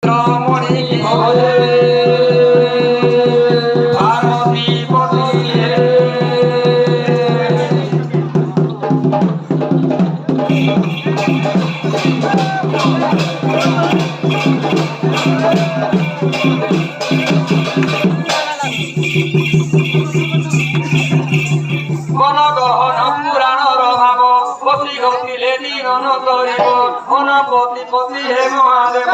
রমণী হয়ে পার্বতী পতি পতি হে মহাদেব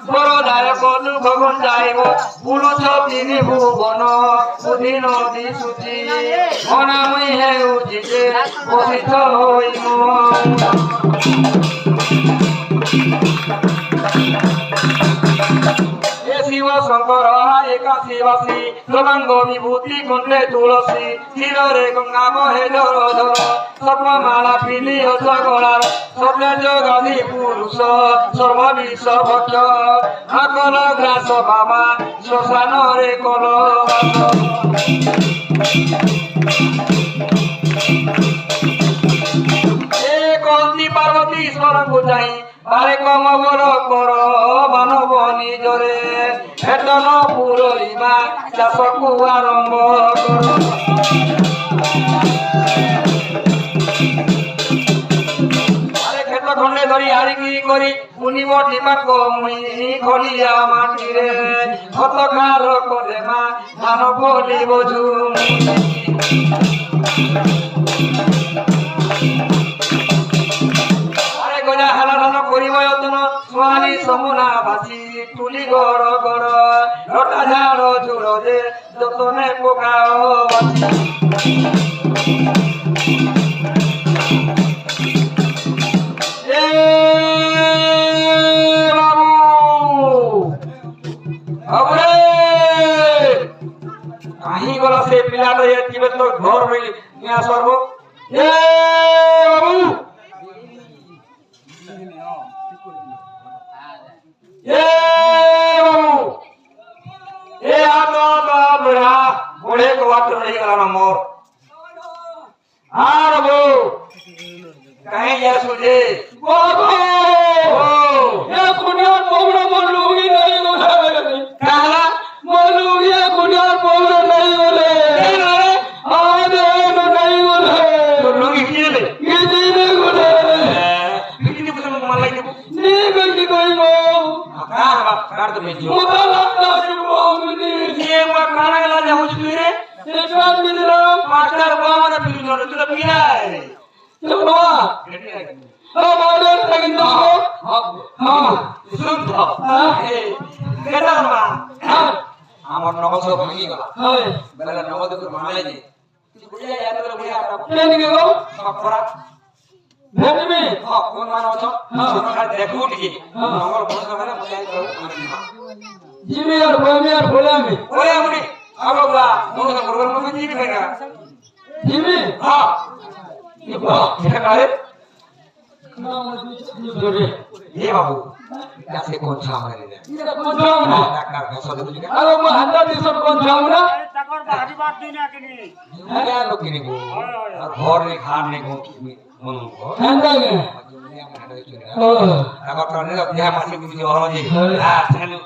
বরদায়ক ভগবান যাইব পুরুষ তিনি ভুবন বুধি নদী সূচি অনাময় হে উচিতে বসিত হইম শিব শঙ্কর একাশীবাসী প্রবঙ্গ বিভূতি কণ্ঠে তুলসী শিরে গঙ্গা মহে জল ধর সর্বমালা পিলি গলার সর্বেজ গাধী পুরুষ সর্ববিষ ভক্ষ আকল গ্রাস বাবা শ্মশানরে কল পার্বতী ঈশ্বরଙ୍କୁ যাই বারে কম বল কর মানব নিজরে হেতন পুরলিমা চাষକୁ আরম্ভ কর আরে ক্ষেত খন্ডে ধরি হারিকি করি মুনিব টিপাক মুই খলিয়া মাটিরে কত কার করে মা ধান বলি বঝু সোয়ালি সমুনা ভাসি তুলি গড় গড় লটা ঝাড় ঝুড় যে যতনে পোকাও বাসি বাবু বাবুরে কাহি গলা সে পিলাটা এতিবে তো ঘর বলি নিয়া সর্ব বাবু मोर हाँ बो कहीं जा सुझे बाबू ये कुनिया पोगड़ा मलूगी नहीं बोले कहला मलूगी कुनिया पोगड़ा नहीं बोले आधे नहीं बोले मलूगी किसी ने बोले किसी ने मन लगे नहीं करके कोई वो हाँ बाप कर दो मैं जो मुझे लगता है वो मुझे ये वो खाना खिला जाऊँ तुझे एकरात मिलना मास्टर बामन पिलुनो तुला पिलाय चलो हमारे लगिन तो हां सुन तो ए केदा मा আমার নগদ ভাঙি গলা হয় বেলা নগদ করে মানাই দে তুই বুঝিয়া এত করে বুঝিয়া কেন কে গো সফরা ভেটমি হ্যাঁ কোন মান আছো সরকার দেখু ঠিকই আমার বড় সরকার বুঝাই দাও জিমি আর বমি আর বলে আমি আবাবা মনে করবার মতো জিমি ভাইরা জিমি হ্যাঁ ये क्या करे ये बाबू कैसे कौन सा हमारे लिए ये कौन सा ना डॉक्टर का सब कुछ अरे मैं हंडा दिसर कौन सा ना तकर भारी बात दिन के नहीं क्या लोग के नहीं और घर ने खान ने को मन को हंडा के अगर तो ने अपने मासी को जो हो जी हां चलो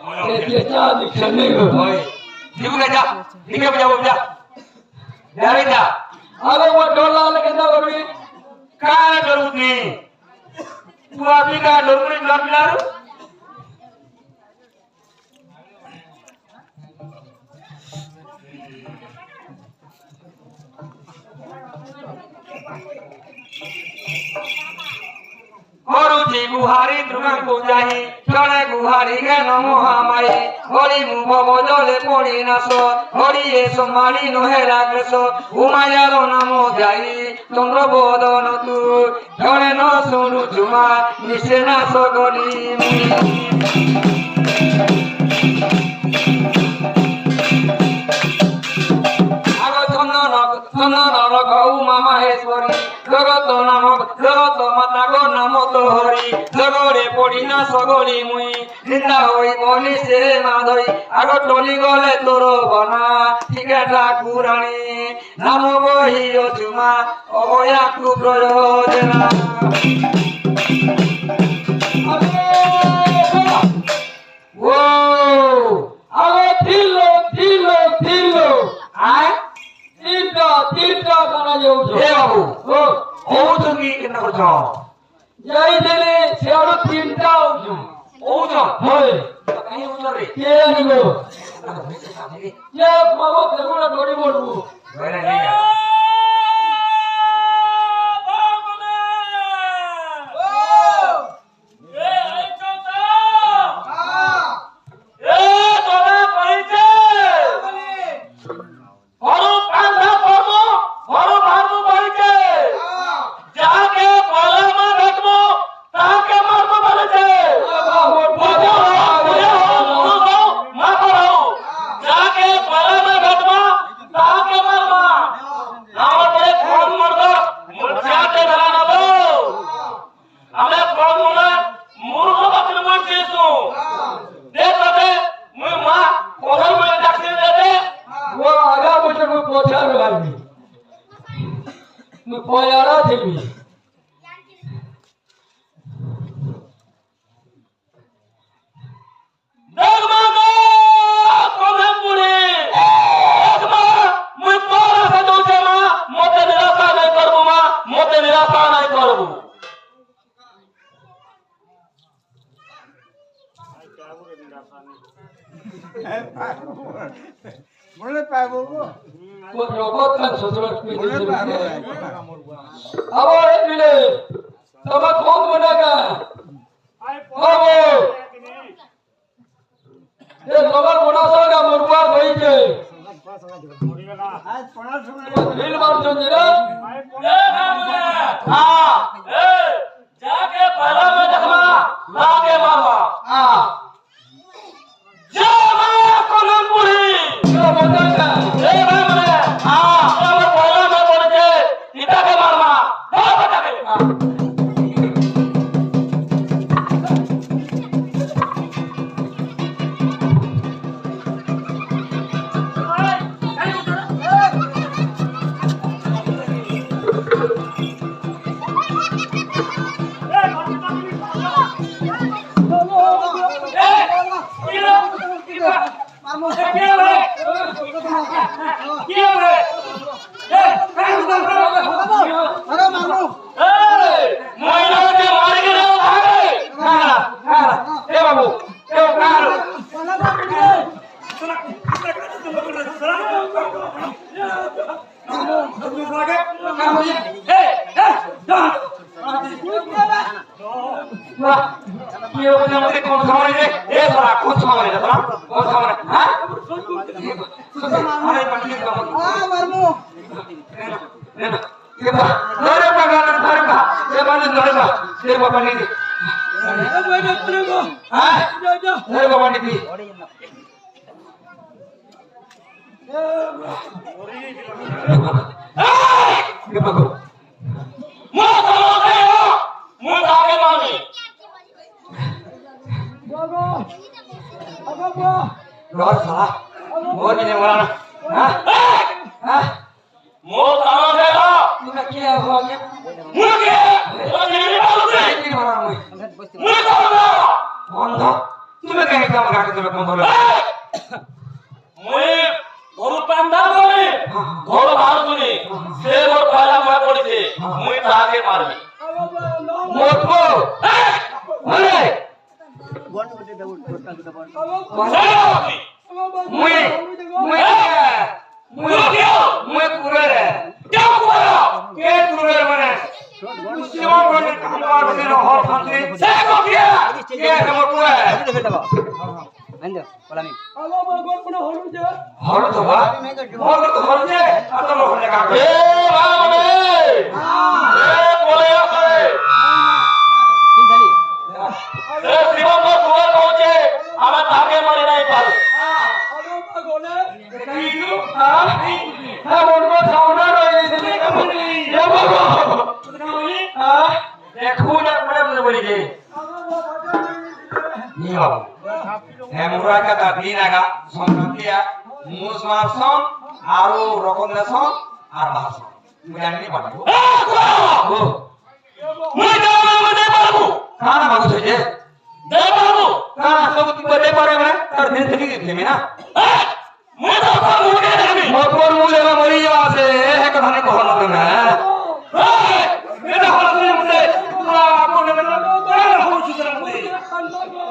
ये क्या दिखने को ओए जीव के जा निके बजा जा अरे वो डोला लेके ना बड़ी काय जरूरत नहीं तू अभी का लोकरी लग लारू मरुची गुहारी दुर्गा पूजाही चले गुहारी गे नमो हमारी होली मुभ बजले पड़ी नास होली ए सम्मानी नहे राग्रेश उमायारो नामो जाई चंद्र बदन तू चले न सुनु जुमा निशे नास गली माहेश्वरी जगत नामक जगत माता गो नाम तो हरि जगरे पड़ी ना सगली मुई निंदा होई बनी से माधई आग टली गले तोर बना ठीका ठाकुराणी नाम बही अजुमा अभया कु प्रयोजना ওজন হয় কাই ওজন রে কে আনিব কে মাগো কেগুলা দড়ি বলবো ধরে নিয়ে যা পয়ারা দেবী মনে পাবো জগৎ খান শ্বশুর আবার এই মিলে তোমার কম মনে কা বাবু এ তোমার মনে সঙ্গে মরবা হইছে আজ পড়ার সময় ঢিল মারছো রে हां ए जाके पहला में देखना लाके मारवा हां जय मां कोलमपुरी কে মনে কা ए मामले हां अब पहला में पड़ के इता के मारवा बोल बता के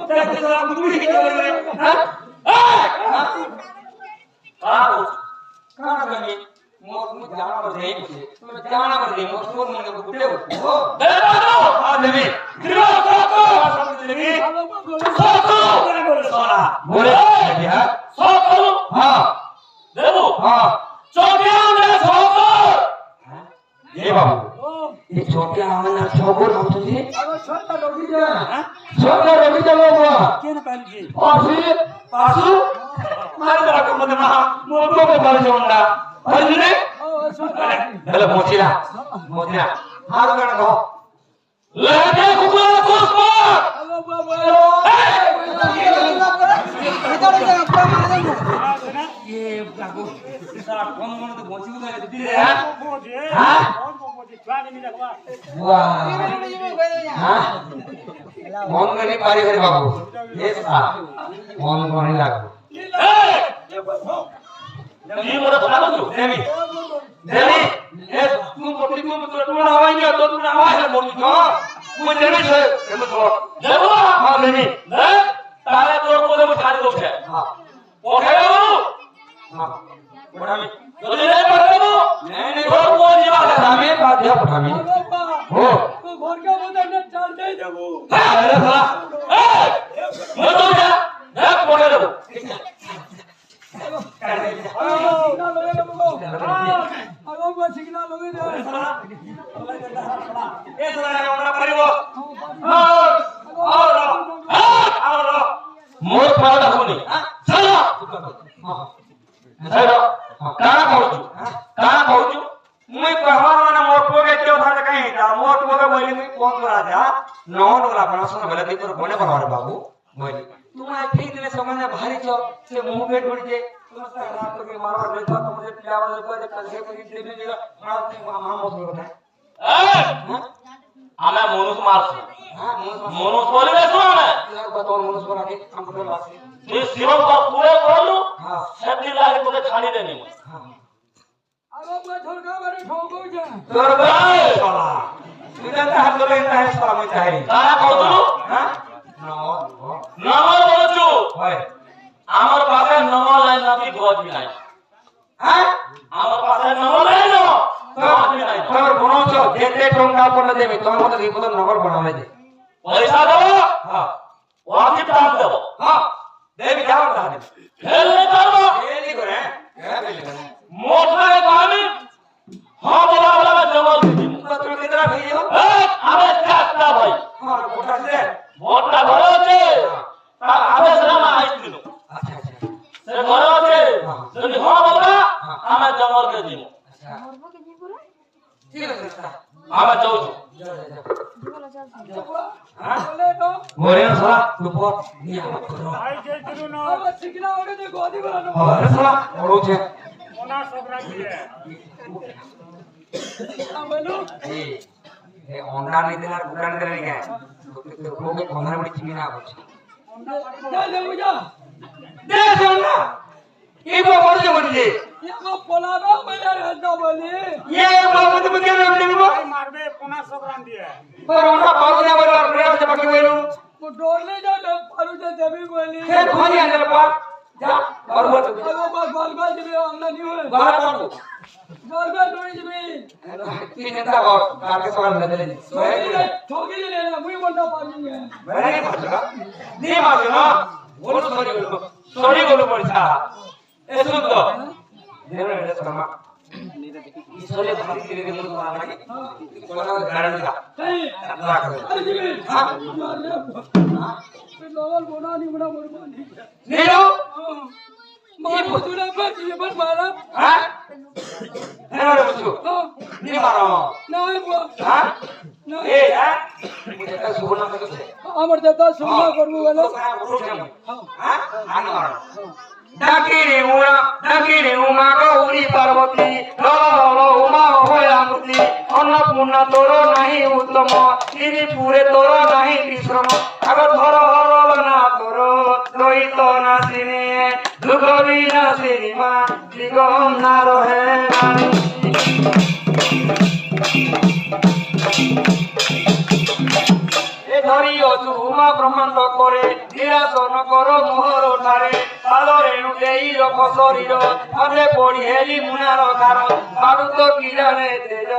দেখতে সারা তুমি কি করে হ্যাঁ কানা তুমি মোর মু জানা করে দেই তুমি জানা করে দেই মোর কোন মনে গুটে ও দে দাও আ দেবি দিবা সাকো দেবি সাকো করে সোনা বলে হ্যাঁ সাকো হ্যাঁ দেবো হ্যাঁ চোখে আমরা সাকো এ বাবু এই চোখে আমরা সাকো ভাবছি আমার সরটা রবি যা সরকার রবি যাব বাবা কেন পাইলি পাশু মার দাও মনে না মোর তো বলে জন্ডা বুঝলে ও সরটা হ্যালো মোচিরা হারু গান গো লাগে কুকুর কুকুর হ্যালো বাবা এ বাবু সারা কোন মনে তো বসি উদারে দিদি রে হ্যাঁ বাহ হ্যাঁ মন গনি পারি করে বাবু এ সা মন গনি লাগবে এই মোরা তো লাগো দেমি দেমি এ তুম পটি তুম তো না হওয়াই না তো না হওয়াই না মোর তো মুই দেমি সে এম তো দেবো হ্যাঁ দেমি দে তারে তোর কোলে মু ছাড়ি দউছে হ্যাঁ ওকে হ্যাঁ পড়ামি যদি রে পড়াবো নেই তোর কোন জিবা আমি বাধ্য পড়ামি ও তো ঘর কা বদলে চাল দেই দেবো আরে বাবা এ মতো যা দেখ পড়ে দেবো সিগনাল লগে দে এ সারা আমরা পারিব আর মোর পাড়া শুনি চলো চলো কারা কହୁଛୁ মুই কহবার মানে মোর পোগে কেউ থাকে কাই তা মোর পোগে বলি মুই কোন করা যা নন ওলা পড়াশোনা বলে দিই তোর বনে পড়াবার বাবু বলি তোমার ঠিক দিনে সমানে ভারী ছ সে মুহ পেট পড়িছে তোমার সাথে রাত করে মারবার দেখো তোমাদের পিলাবার দেখো যে কাছে করে দেবে যে মা মত কথা ଆମେ ମନୁଷ ମାରଛୁ হ্যাঁ ମନୁଷ ପରିବେଶ ଆମେ তোর মনুষ বলাকে আমাকে আসে তুই ଶିବ ପୁରେ କହିଲୁ হ্যাঁ ସେମିତି ଲାଗି ତୋତେ ଛାଡ଼ିଦେନି ମୁଁ আগে মই ঝরকা বাড়ি ঠোকো যা তোর ভাই শালা তুই জানতে হাত ধরে না है শালা মই চাই କାଣା କହୁଥିଲୁ হ্যাঁ ନମର ବୋଲୁଛୁ হয় ଆମର ପାଖେ ନମ ଲାଇନ ନାକି ଗଜ ବି ନାହିଁ হ্যাঁ ଆମର ପାଖେ ନମ ଲାଇନ ଗଜ ବି ନାହିଁ তোর বনছ যেতে টঙ্কা পড়লে দেবে তোমার মতো বিপদ নগর বনাবে দে ପଇସା ଦେବ হ্যাঁ ୱାଜିବ ଦାମ ଦେବ হ্যাঁ দেবি যাও তাহলে ହେଲେ କରିବ এলি করে হ্যাঁ বেলি করে ମୋ ଠାରେ କହନି ହଁ ବୋଲା ବୋଲା ଜଙ୍ଗଲ ଯିବୁ তুমি কেতরা ভিডিও ଆମେ ଚାରିଟା ଭାଇ হ্যাঁ কোটা দে ମୋଟା ଘର ଅଛି ତାର ଆଦେଶରେ ଆମେ ଆସିଥିଲୁ আচ্ছা আচ্ছা ସେ ଘର ଅଛି ଯଦି ହଁ ବୋଲବା ଆମେ ଜଙ୍ଗଲକେ ଯିବୁ আচ্ছা ঠিক আছে ଆମେ ଯାଉଛୁ হ্যাঁ বলে তো মোরে শালা দুপর নিয়া মত করো আবার সিগনাল ওকে দে গদি বলানো আরে শালা ওড়ছে আমলু এই অন্ডা নিতে আর গুড়া নিতে নাই কে ওকে কোনরে বড়ি চিনি না করছে যা দে বুঝা দে সোনা এই বড় বড় যে বড়ি যে ইয়া পোলাবা মেলা রাজা বলি ये बाबू तुम क्या नाम लेबो মারবে কোনা সংক্রান্ত দিয়ে पर ओना बाबू ने बोला प्रेम से बाकी बोलू वो डोरले जा पारू जा देवी बोली फिर खोनी अंदर पा जा और बोल আগে বাস বালবা দিবে আমরা নিও बाहर बाबू বালবা ডোরি দিবে तीन घंटा और कार के सवाल ले ले ঠকি দিলে না মুই বলতা পারি না मैंने नहीं मारना नहीं मारना बोलो सॉरी बोलो पड़ता ए सुन तो देव ने शर्मा इसले भारी धीरे धीरे मुझे मारना है कोना गारंटी का এই अल्लाह करे আরে দিবে हां নগল বোনা নি বড় বড় বানি नीरू মার তুরা পর জীবন মারা हां अरे मुझको नहीं मारो না বল हां না ए हां मुझे का सुबह ना करते আমার দাদা সুবিধা করব বলে हां आगे मारो ডাকিরে উমা গৌরী পার্বতী লল উমা অভয়ামূর্তি অন্নপূর্ণা তোর নাহি উত্তম গিরিপুরে তোর নাহি বিশ্রম আগ ধর হরল না তোর দৈত না সিনে দুঃখ বিনা সিনেমা দিগম না রহে রানী এ ধরি অচু তোমা ব্রহ্মাণ্ড করে নিরাসন কর মোহর তারে কালো রেণু দেই রখ শরীর আদে পড়ি হেলি মুনার কারণ বারুদ কিরণে তেজ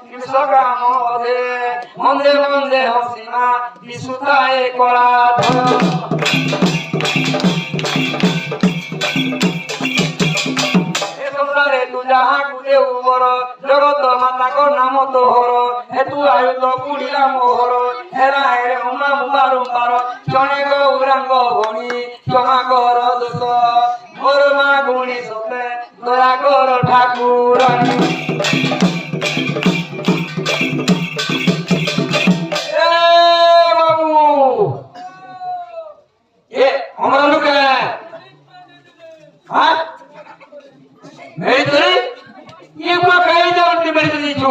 বিশ্বগ্রাম অধে মন্দে মন্দে হসিমা বিশুতায় করা রে তু যাহা কুলে উবর জগত মাতাক নাম তোহর হেতু আয়ুত কুড়িলা মোহর হেরা হেরে উমা মুবারু পার জনে গৌরাঙ্গ ভণি ক্ষমা কর দোষ মোর মা গুণী সতে দয়া কর ঠাকুরানী বাবু এ আমরা লোকে হ্যাঁ मेरी तो ये मैं कहीं जाऊँ नहीं मेरी तो नहीं छू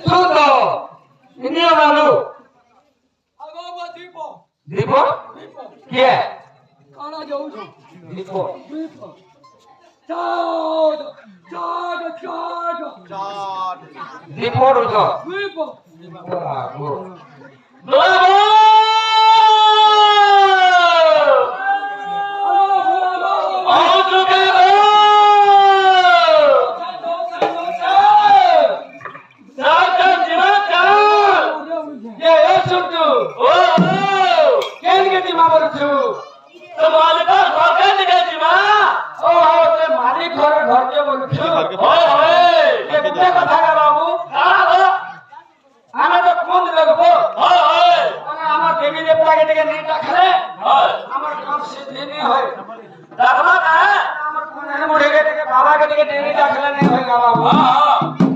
सुन तो इन्हीं वालों दीपो क्या दीपो दीपो रुको बाबा के डेली दाखिला नहीं होगा बाबू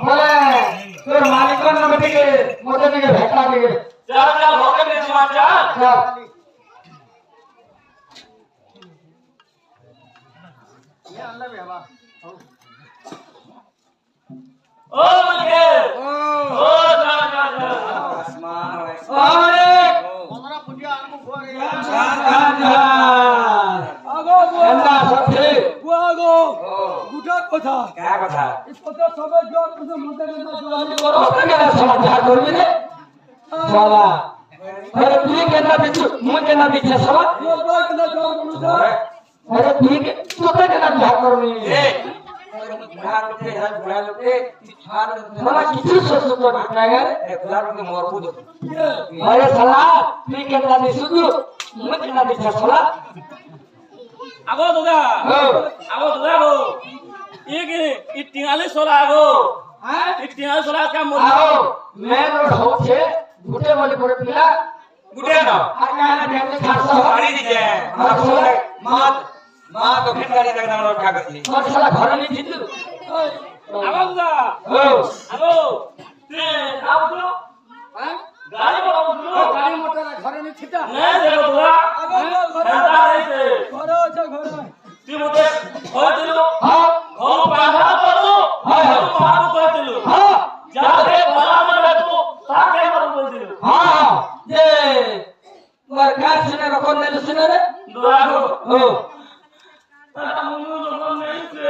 বলে তোর মালিকের নামে থেকে মধ্যে থেকে ভেটা দিকে चल चल होके दे समाचार চল ओ मुझे ओ जा जा जा অনেক এন্দা সত্যি বুয়াগো গুটা কথা কা কথা এই কথা সবে জোর করে মধ্যে জোর করো কেন সমাচার করবি রে শালা আরে তুই কেন দিচ্ছ মুই কেন দিচ্ছ শালা জোর করে জোর করুছা আরে তুই তোতে কেন ঝাড় করবি এ বুড়া লোকে শালা কিছু সহ্য করতে না রে বুড়া লোকে মরবু তো আরে শালা তুই কেন দিচ্ছ তুই মুই কেন দিচ্ছ শালা आगो दादा आगो दादा गो ये टिंगाले सोला आगो हां ये टिंगाले सोला का मोर आओ मेन रोड होचे गुटे वाले पड़े पिला गुटे ना আর কানা দেখতে খাসা गाड़ी दीजिए मात मात तो फिर गाड़ी लगना रोड का करती তোর শালা ঘরে নি জিতু आगो दादा ও आगो ते आओ तो হ্যাঁ गाड़ी बोला बोलो গাড়ি মোটর ঘরে নি ছিটা नहीं देखो दादा আগো ঘরে घंटा नहीं से ঘরে আছে ঘরে तू मुझे खोल दिलो হ্যাঁ घर बांधा करो हां मारो कर दिलो হ্যাঁ जाके भला में बैठो ताके मारो बोल दिलो হ্যাঁ যে তোমার কাজ শুনে রকম নেই শুনে রে दादा गो ও दादा मुनु लोग नहीं से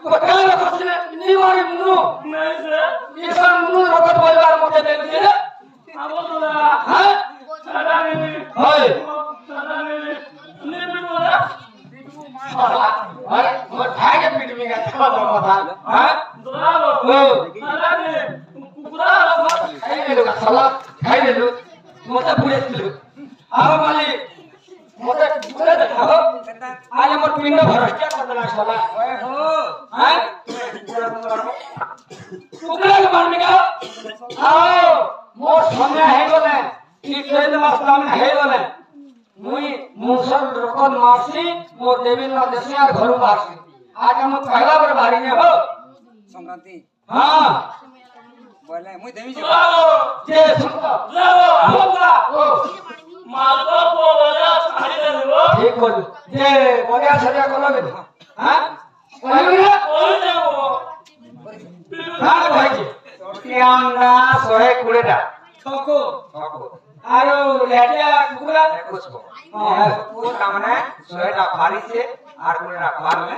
পকা রকম শুনে নি মারি মুনু नहीं से এবার মুনু রকম বলবার মতে নেই রে आगो दादा হ্যাঁ दादा नहीं হয় दादा नहीं नहीं भी बोला আরে মোর ঠাইকে পিটবি গা কথা হ্যাঁ दादा गो ও दादा नहीं कुकुरा খাই দিলু শালা খাই দিলু মতে পুড়ে দিলু আও মালি মতে পুড়ে দেখাও আজ আমার পিণ্ড ভরষ্টা করে না শালা হ্যাঁ কুকুরা মারবি গা আও মোর সময় হয়ে গলে কি ট্রেন মাস্টার হয়ে গলে মুই মুসল রকম মারছি মোর দেবীর না দেশে আর ঘর মারছি আজ আমি পহলা বার বাড়ি নে হো সংক্রান্তি হ্যাঁ বলে মুই দেমি যে दादा गो যে শুনতো दादा आगो दादा ও मालको बोला साड़ी दे दो ঠিক কর যে বড়িয়া সারিয়া করবে হ্যাঁ কইবি না कोई दे वो হ্যাঁ ভাইজি টিয়ান্ডা 120 টা ছকো আর লেটিয়া কুকুরা 21 ও তামনে 100 টা ফারিছে আর 20 টা পারলে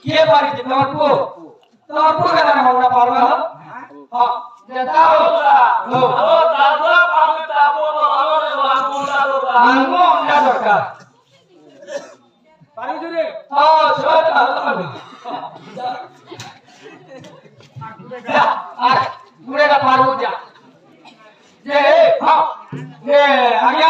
কে পারিছে তোমার পো কেন আমরা পারবে হ্যাঁ যে দাও ও आगो दादा पानी तापो आगो रे आगो दादा আনবো অন্ডা দরকার পারি জুরে ও ছটা হলো যা আর পুরেটা পারবো যা যে হ্যাঁ যে আগে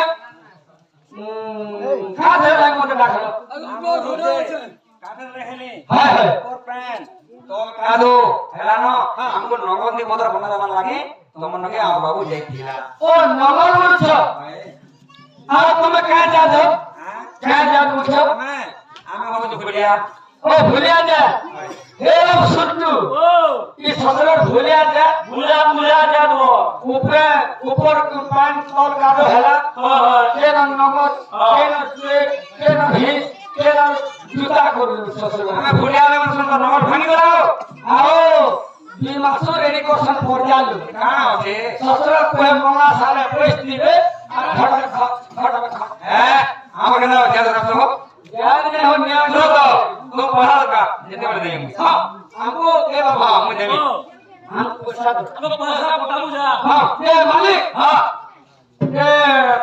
কাছে রাখ মতে ডাকলো আগো ঘরে আছে কাঠের রেহেনি হ্যাঁ হ্যাঁ ওর প্যান্ট তোল কাদো হেলানো আমগো নগদি পদর বনা দেবার লাগে তোমন নগে আম বাবু যাইতিলা ও নগর বলছ আর তুমি কাজ যাও হ্যাঁ কাজ যাও বুঝছো আমি আমি বাবু তো ভুলিয়া ও ভুলিয়া যা হে সুট্টু ओ ই সদর ভুলিয়া যা बुला बुला जा दो উপরে উপর পান তল কাদো হেলা हां কেন নগদ কেন প্লেট কেন হিস কেন জুতা করলু সসর আমি ভুলিয়া লে মন সুন্দর নগর ভাঙি গলাও आओ দুই মাস রেডি করছন পড়জালু কানা আছে সসর কয় মঙ্গলা সালে পয়স দিবে আর ঘটবে খা হ্যাঁ আমাকে দাও যা রাখছো याद नहीं हो निया लो तो तुम पढ़ा का जितने बड़े देंगे हां हमको के बाबा हां मुझे भी हम पैसा दो अब पैसा बता बुझा हां ये मालिक हां ये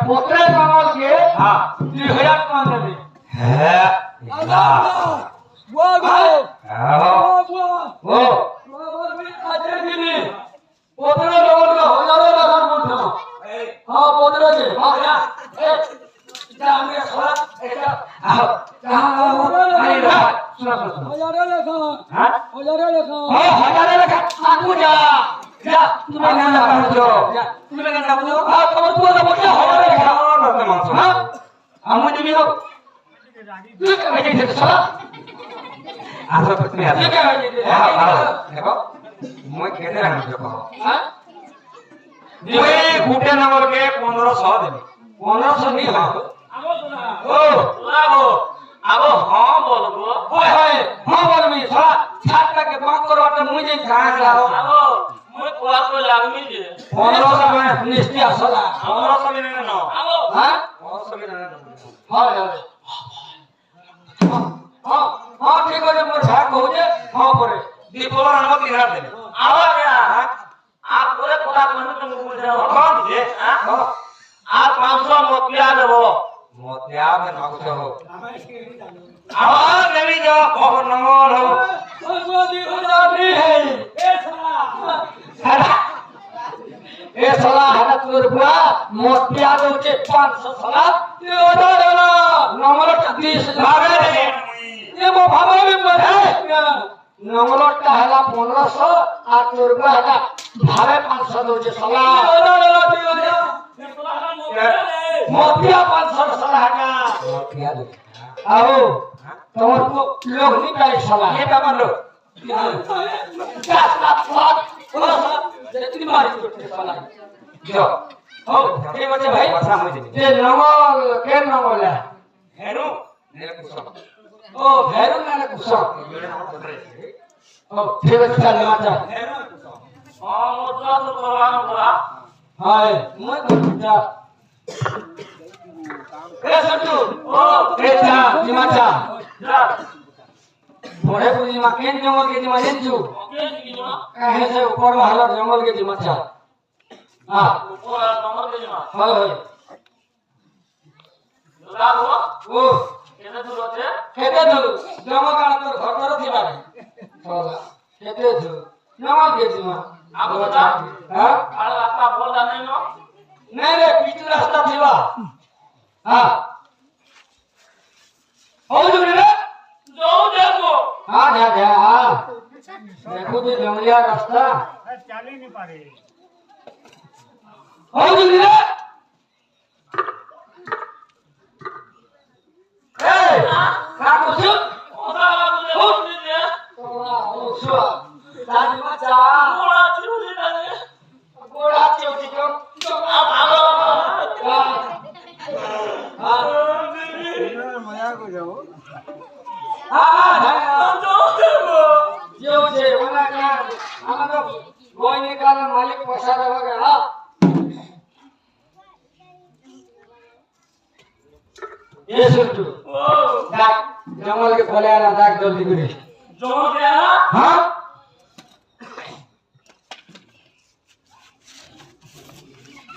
पोतरे मांगल के हां 2000 मान देबे है আগো বুয়াগো आओ বুয়া ओ বাবার বি আজে দিনি পোতরে লগন का हजारों लाख बोलছো हां पोतरे के हां या ए যা আমি সরা এটা আও আরে না শুনো শুনো হাজারে লেখা হ্যাঁ হাজারে লেখা ও হাজারে লেখা আকু যা যা তুমি আমি না পারছো যা তুমি না যাবো হ্যাঁ তোমার পুরো না বলছো হাজারে লেখা না মাংস হ্যাঁ আমি তুমি হোক তুই কে ভাই দিতে সরা আসো তুমি আসো তুই কে ভাই দিতে হ্যাঁ ভালো দেখো মই কেতে রাখি দেখো হ্যাঁ মই গুটে নম্বর কে 1500 দেবি 1500 नहीं हो আগো তোরা ओ লাগো আগো হ্যাঁ বলবো हाय हाय हां बोलबी साला छाट के बात करवाटा मुझे कहां लाओ আগো মই কোয়া কই লাগমি যে 1500 में निश्चय साला 1500 মিনে ন আগো हां 1500 মিনে ন हाय हां हां ठीक है मोर भाग कहू जे हां करे দীপল রানব 3000 দেবি আগো না আর করে কথা কইনি তুমি বুঝে কোন যে আর 500 মতিয়া দেব মতিয়া মে মাগুছ হো আবার দেবি যা খবর নঙ্গল হো भगवती गुजराती है এ সালা ए साला हरा तोर बुआ मोतिया दो के 500 साला ये ओडर ना नंबर 30 भागे रे ये मो भावे में मरे नंबर हला 1500 आ तोर बुआ हला भावे 500 दो के साला ओडर ना दियो जा এ তোরা না মতিয়া রে मोतिया 500 साला हटा মতিয়া দে आओ तोर को लोग नहीं पाए साला ये ব্যাপার লো क्या जितनी मारी करते साला जो हो ठीक আছে ভাই ভাষা মই দেবি ये नंगल के नंगल है হেনু নেলে কুছ ओ भैरव नाने कुसम এগুলো আমার ধরে ओ ठीक है चल माचा হেনু কুছ হ্যাঁ মতিয়া তো করবানো করা हाय मैं कुचा ए सटू ও ए चा जिमाचा যা बड़े बुजी मा केन जंगल के जिमा जेंचू ওকে দিও না कहे से ऊपर वाला जंगल के जिमाचा हां উপর নম্বর দে না हाय हाय লাগো ओ কেতে দূর আছে केते दू जंगल का तोर घर तर थिबा होला केते दू जंगल के जिमा আগো দাদা हां আর রাস্তা বলদা নাই ন नहीं रे पिछू रास्ता थिबा हां हो जुड़ी रे যাও দেখো हाँ जा जा हाँ देखो तो जंगलिया रास्ता चाली नहीं पा रही हो जल्दी रे ए का कुछ ওটা লাগো দে तोरा होसुआ दादी चा ওরা চিরুনি লাগে गोड़ा चौकी को আগো हाँ मजा को जाओ हाँ हाँ যাও দেখো जो जे मना क्या हम तो कोई नहीं कारण मालिक पैसा देगा हाँ ये सुन ও डाक जंगल के खोले आना डाक जल्दी करी জমা দেয়া हाँ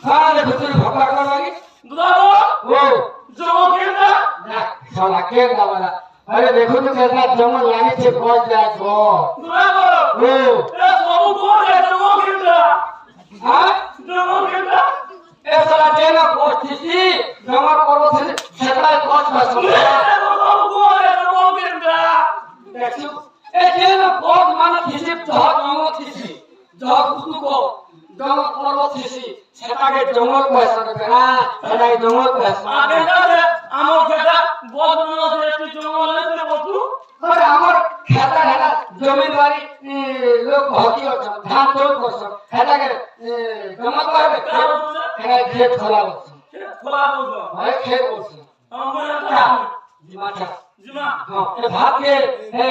हाँ देखो तेरे भगवान कर लगी দাদা वो জমা কেটা डाक साला के वाला अरे देखो तो कितना जंगल लाने से पहुंच जाए तो দাদা वो এ সবু কোরে জমা কেটা हाँ জমা কেটা ए साला जेना कोच थी जंगल पर्वत से सेकड़ा कोच बस সবু কোরে জমা কেটা देखो ए जेना कोच माना थी जहाज यो थी जहाज कुतु को जंगल पर्वत थी सेटा के जंगल को ऐसा ना सेटा के जंगल को ऐसा আগে যাবে আমার কেটা বহুত মনে আছে একটু জঙ্গল নেই বলতু और हमर खाता है जमीन वाली लोग भौती हो धान तोड़ कर सब खाता के जमा करबे है खेत खोला খোলা বলতো है खेत हो আমার दिमाग জিমা हां ए भात के ए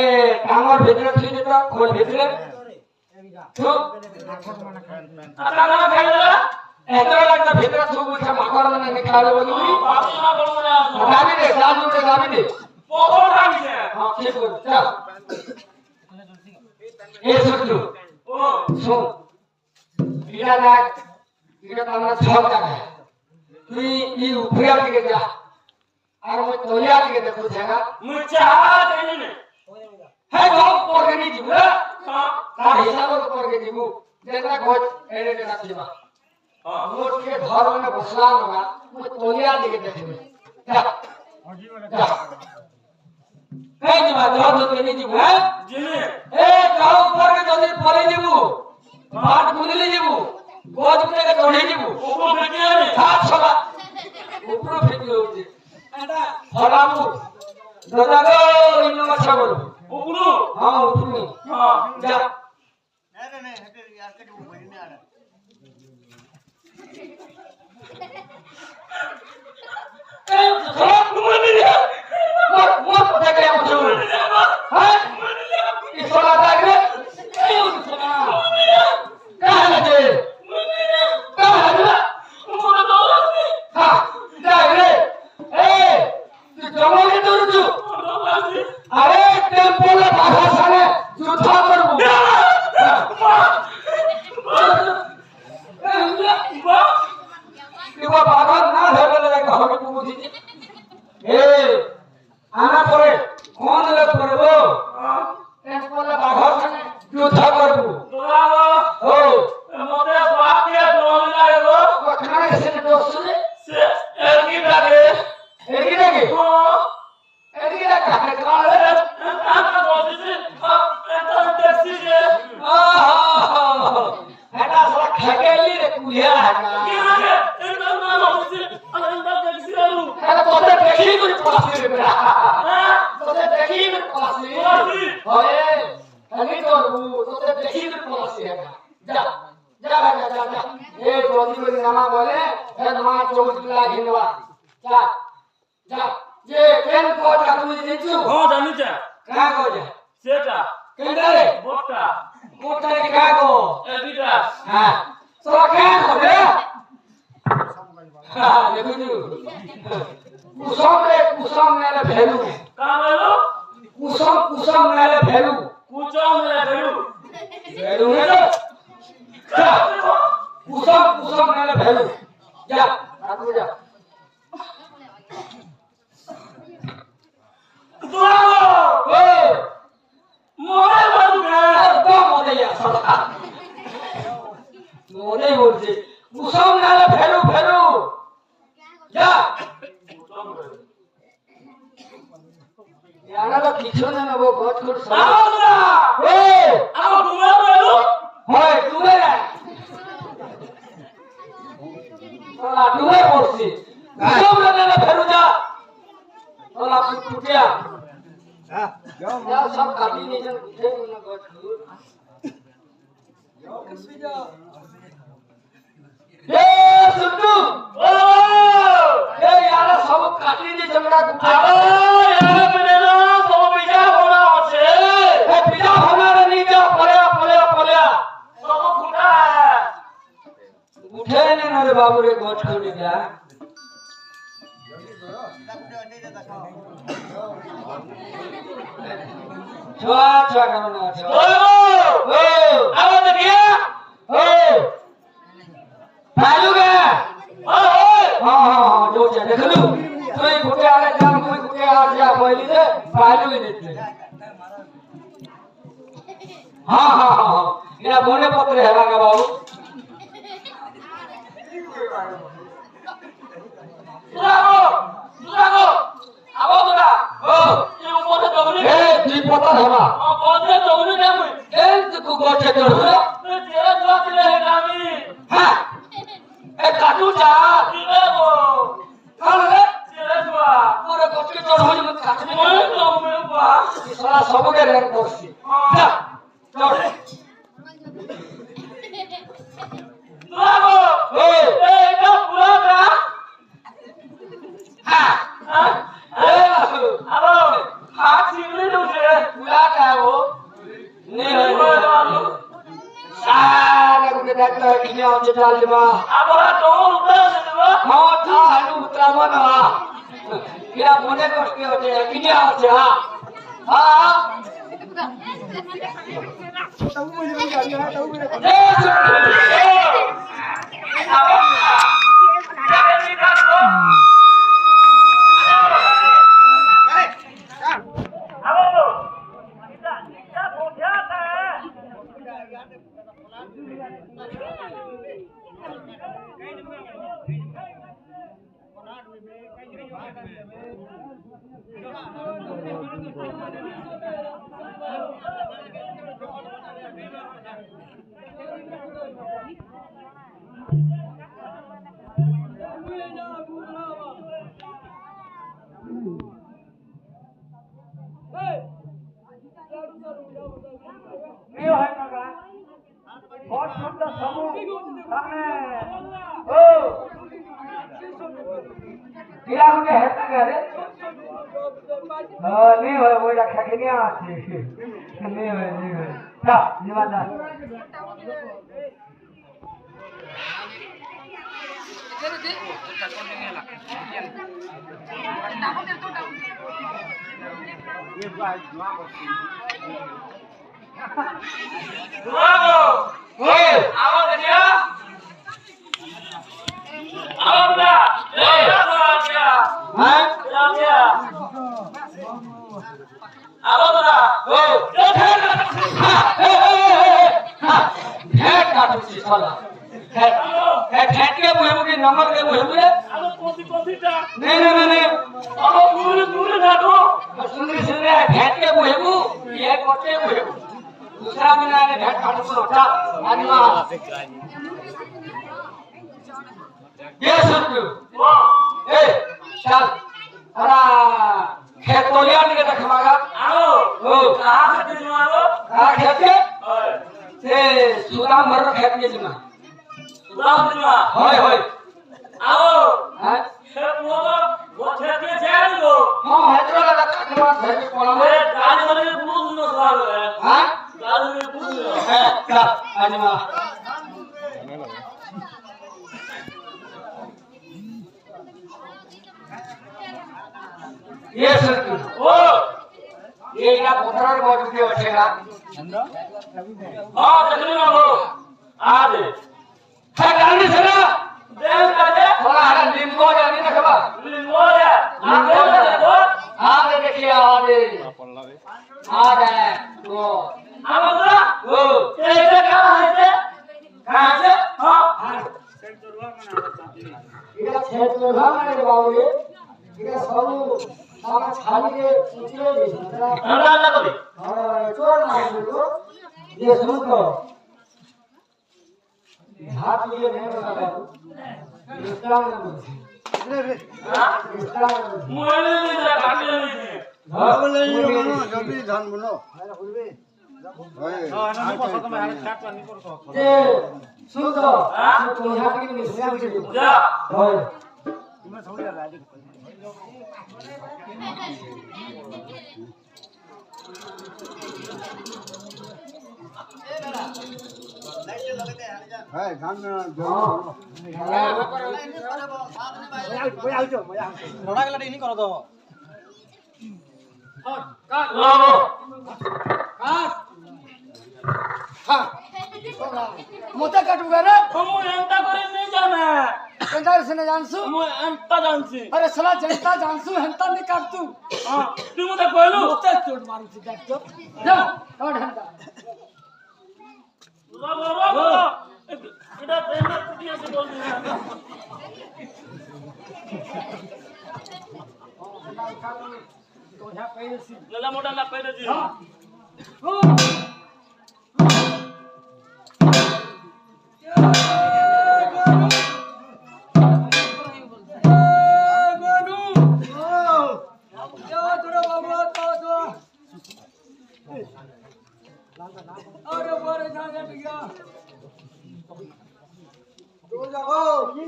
कांगर भीतर थी तो खोल भीतर तो আটা খাইলা एतरा लगता भीतर सब कुछ माकर ने निकाले बोली বাকি না বলবো না गावी दे दादू दे गावी दे পকড় রাখছে हां ठीक हो चल ए सुटू ও सुन इरा लाग इरा तो हमरा छक जागा तू ई उपरिया के जा और मैं तोलिया के देखो जगह মুই চা দেনি নে है तो पर के नहीं जीव হ্যাঁ का हिसाब पर के जीव जेना खोज एड़े के रखिबा হ্যাঁ मोट के घर में बसला होगा मैं तोलिया के देखबे जा जा है जीवा दो तो नहीं जीव है জিনি ए जाओ ऊपर के जल्दी पले जीवू बाट बुदली जीवू गोज पे के चढ़े जीवू ওপর থেকে আমি हाथ छला ऊपर फेंक लो जी एटा फलामु दादा गो इनो मछा बोलो উপরু हां ऊपर হ্যাঁ जा नहीं हटे यार के वो नहीं आ रहा अरे टेम्पो में बाधा साले जुथा करबू कि वो बाधा ना धरे लगे कहबे तू बुझी ए आना पड़े कौन ले करबो टेम्पो में बाधा साले जुथा करबू ओ मते बात के लोन लागो कखना से दोस्त से एरगी लागे एगी लगे एगी लगा है काले आता बोली से एता टैक्सी जे हेटा साला खगेली रे कुलिया है के ना लागे एता ना बोली से अंदर टैक्सी आलू हेटा तोते देखी कुछ पासी रे बेटा तोते देखी कुछ पासी ओए हनी तोरबू तोते देखी कुछ पासी है जा जा जा जा जा ए जोदी को नामा बोले हे मा चौकिला घिनवा जा जा ये केन कोट का तू जीचू हो जानी चा का को जा सेटा केंदा रे बोटा कोट रे का को एडिटा हां तो केन को रे हां देखू कुसम ने भेलू का बोलो कुसम ने भेलू कुचो मेरा भेलू भेलू ने तो कुसम ने भेलू जा आगू जा दुआओ ए मोरे बनुगा तो मोदे या सदा मोदे बोलते कुसम ने भेलू जा याना तो किछो ना वो बहुत कुछ आओ दुआ ए आओ दुआ बोलो হয় ডুবে না ওলা ডুবে পড়ছি সব রানা ফেরু যা ওলা ফুটিয়া हां जाओ যা সব কাটি নিয়ে উঠে না গছ এ সুটু ओ এ यारा सब काटी নিয়ে জমরা কুটা आओ यार मेरे ना तो बिया होना আছে এ পিলা হোনার নিয়ে পড়িয়া सब खुदा उठे ने रे बाबू रे गछ खोली गया छुआ करना छुआ ओ ओ आओ देखिए ओ भालू गया ओ हां जो जे देख लू कोई फुटे आले जान कोई फुटे आ जा बोली दे भालू ही देते हां इना बोने पत्र है बाबा बाबू दुआओ आओ दुआ ओ ये ऊपर दौड़ी ए दी पत्र है बा पौधे दौड़ी ना मुई ए तू गोटे कर तेरे दुआ चले है नामी हां ए काटू जा दिले वो कौन रे तेरे दुआ पूरे गोटे चढ़ हो मत काट मोए तो मेरे बा साला सब के रैंक करसी जा चढ़ दुआओ ओ ए का पूरा का हां ए आओ हाथ सिंगली दूसरे पूरा का वो नहीं हो सारा के डॉक्टर किने होचे डाल देबा अब तो उतर देबा हां था हनु उतरा मनवा किरा मोने कष्ट होचे किने होचे हां हां ओ किला के हेता करे नहीं हो वो रखा के नहीं आती नहीं हो ता निवादा नंबर के मुझे नहीं नहीं नहीं सुंदरी सुंदरी भेंट के मुझे ये कोटे मुझे दूसरा में ना भेंट काटू को लोटा आनिमा ये सुन ए चल अरा खेत तोलिया निके देखमागा आओ ओ कहां खेत दिमागो कहां खेत के से सुदाम भर खेत के दिमा सुदाम दिमा होय होय आओ हां खेत वो खेत के जान गो हां हेतरो लगा खटवा घर के कोला में गाड़ी वाले ने पूछ नो सवाल है हां गाड़ी में पूछ है का आनिमा ये सर ओ ये या पोतरा मौजूद के बचेगा हां देखली ना वो आ दे है गाड़ी से ना देव का दे थोड़ा हरा लिंगो जानी देखबा लिंगो है लिंगो देखो हां देखिए आ दे तो अब बता ओ ये कहां है से कहां से हां इधर खेत में भाग रे बाबू ये इधर सब सारा खाली के पूछले दिसरा ना ना कभी हां चोर ना बोलो ये सुन तो हाथ लिए नहीं बता बाबू इस्लाम रे हां इस्लाम मोले ने जरा काटे नहीं हां बोले ये मानो जल्दी धान बनो अरे बोलबे हां ना पसंद में हाथ काट नहीं करतो ए सुन तो तो हाथ के नहीं से जा हां तुम्हें समझ आ रहा है है धान में थोड़ा गला नहीं करो तो काट हां मोटा काटूंगा ना हम एंता करे नहीं जाना कंधार से न जानसु हम एंता जानसी अरे साला जनता जानसु हंता नहीं काटतू हां तू मुझे कहलू मोटा चोट मारू छी देख तो जा काट हंता रो इधर ट्रेनर कुटिया से बोल दिया तो यहां पहले सी लला मोटा ना पहले जी हां अरे बारे जा गया तो जाओ ये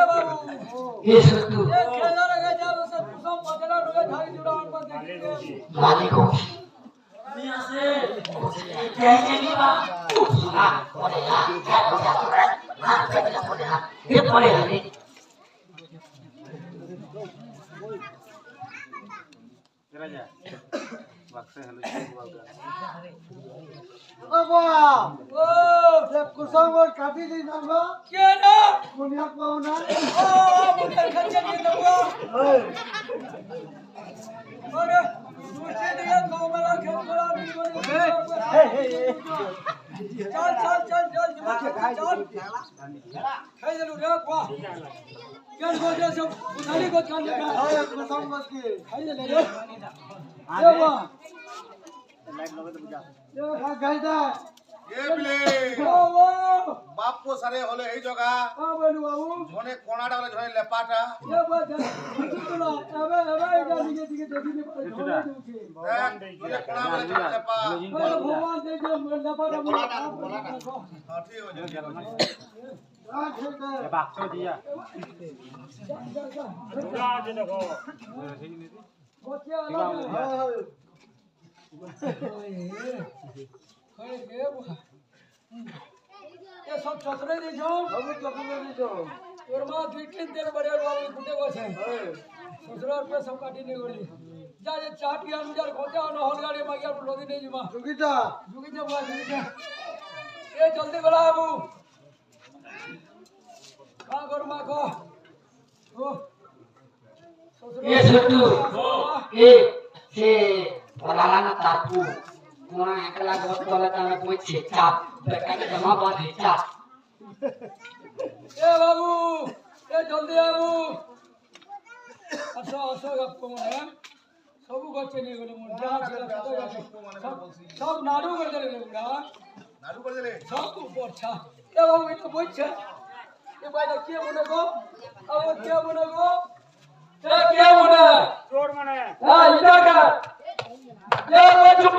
बाबू ये सत्तू ये खेला लगा जाओ सब सब बदला लगा धारी जुड़ावन पर देखेंगे मालिक को यहाँ से कहने की बात हां बोले हां ये बोले नहीं राजा बक्से हेलो बाबा ओ जब कुसुम और काटी दी ना क्या ना मुनिया पाऊना ओ मुनिया खर्चे नहीं दूंगा अरे दूसरे दिन गांव में खेल बड़ा नहीं बोल चल चल चल चल चल खाई ले रे वाह क्या बोल सब उधारी को चल ले हां कुसुम मत की खाई ले रे ये वाह लाइट लगे तो बुझा ये गाइदा ये प्ले ओ बापू সারে হলে এই জগা বলু বাবু ঝনে কোনাটা হলে ঝনে লেপাটা এ বাজা কিছু না এবে এটা দিকে দিকে দেখিতে পারে ঝোলে দুকে ঝনে কোনা বলে ঝনে লেপা ভগবান দে যে লেপা হ্যাঁ ঠিক আছে সব চতরে দিছ তোর মা 2-3 দিন বড় বাবু গুটে বসে শ্বশুরের পে সব কাটি নিয়ে গলি যা যে চাট গিয়া মুজার খোঁজা ন হল গাড়ি মাগিয়া নদী নেই যুমা জুগিটা বলা জুগিটা এ জলদি বলা বাবু কা কর মা কো ও এ ছোটু এ সে বলানা তাপু কোনা একলা গত বলে তারা কইছে চাপ বেকানে জমা বাঁধে চাপ এ বাবু এ জলদি বাবু আসো গপ মনে সবু গচ্ছে নিয়ে গেল মন যা ছিল সব নাড়ু করে দিলে গুড়া নাড়ু করে দিলে সব উপরছা এ বাবু এটা বইছে এ বাইরে কে মনে গো আবার কে মনে গো এ কে মনে চোর মানে হ্যাঁ এটা কা এ বইছে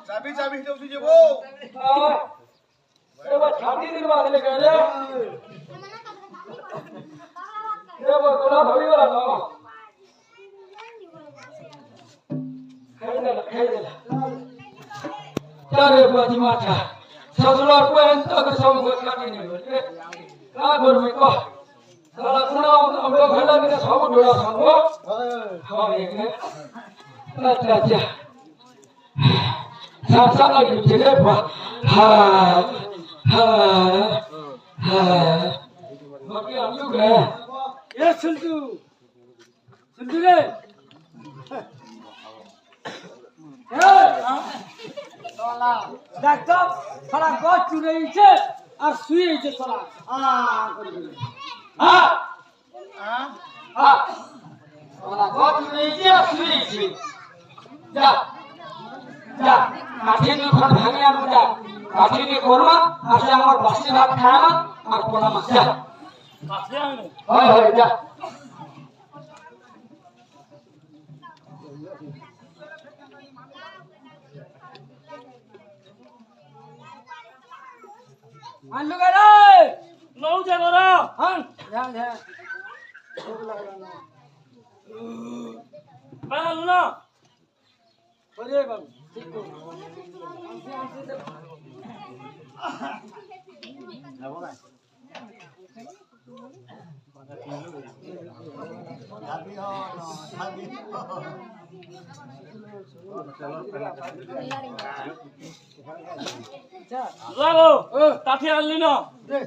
চাবি চাবি হিটে উঠে যাব এবার ছাড়ি দিন বাদলে গেলে এবার তোরা ধরিবা না খাই দেলা চারে বাজি মাথা সজলার কোন তক সব কাটি নি বলে কা করবে কো সারা কোনা আমরা ভেলা নিয়ে সব ডোরা সঙ্গ হয় আচ্ছা আচ্ছা সাসা লাগি ছেলে হা হা হা বাকি আমিও গে এ সুলতু রে ডাক্তার সারা গছ চুরেছে আর শুয়েছে সারা ওরা গত নেইছে আর শুয়েছে যা যা কাঠি নি খন ভাঙে আনু যা কাঠি নি করমা আসে আমার বাসি ভাত খায়মা আর কোনামা যা কাছে আনো হয় হয় যা আনলু রে নৌ যা গরা হন যা যা বানালু না ওরে বাবু ঠিক কো চাবি হ চাবি লাগো কাঠি আনলি না দে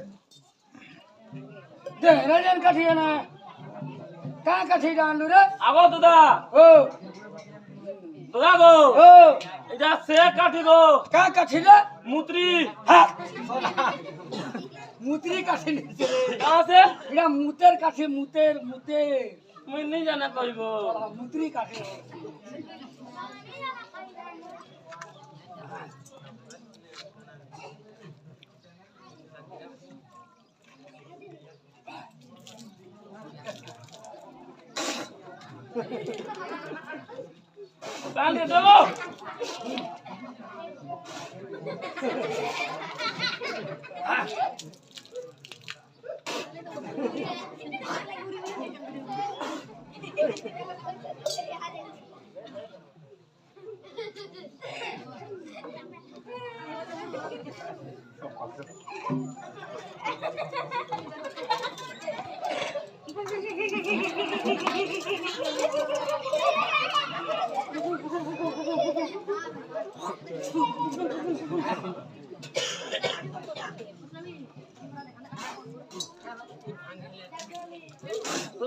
দে রাজন কাঠি না কা কাঠি আনলু রে আগো দাদা ও দাদা গো ও এটা সে কাঠি গো কা কাঠি রে মুত্রি হ্যাঁ মুতরি কাঠি নিছে রে আছে এটা মুতের কাঠি মুতের মুতের মুই নি জানা কইব মুতরি কাঠি কালকে দেবো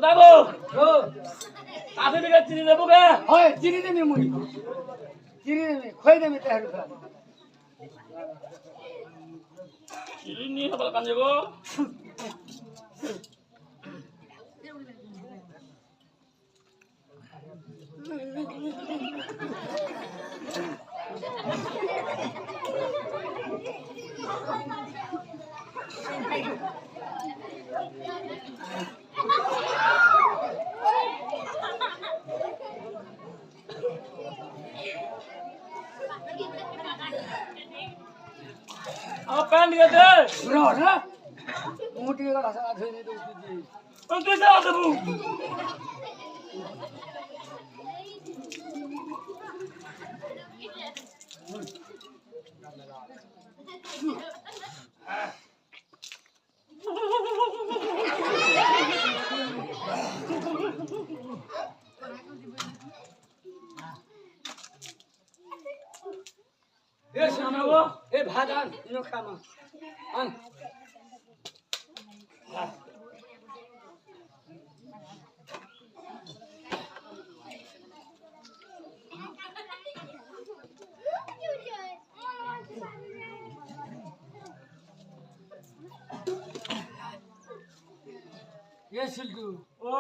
দাদা কাছে দিকে চিনি দেবো কে হয় চিনি দেমি মুই চিনি দেমি খই দেমি তেহার খা চিনি হবে কান যাবো আমার প্যান্ট গেছে रो ना मोटी का रसा धोई दे तुझे আমি कैसे आ देबू ए सुनो वो ए भादान इनो खामा अन ये सिल्कू ও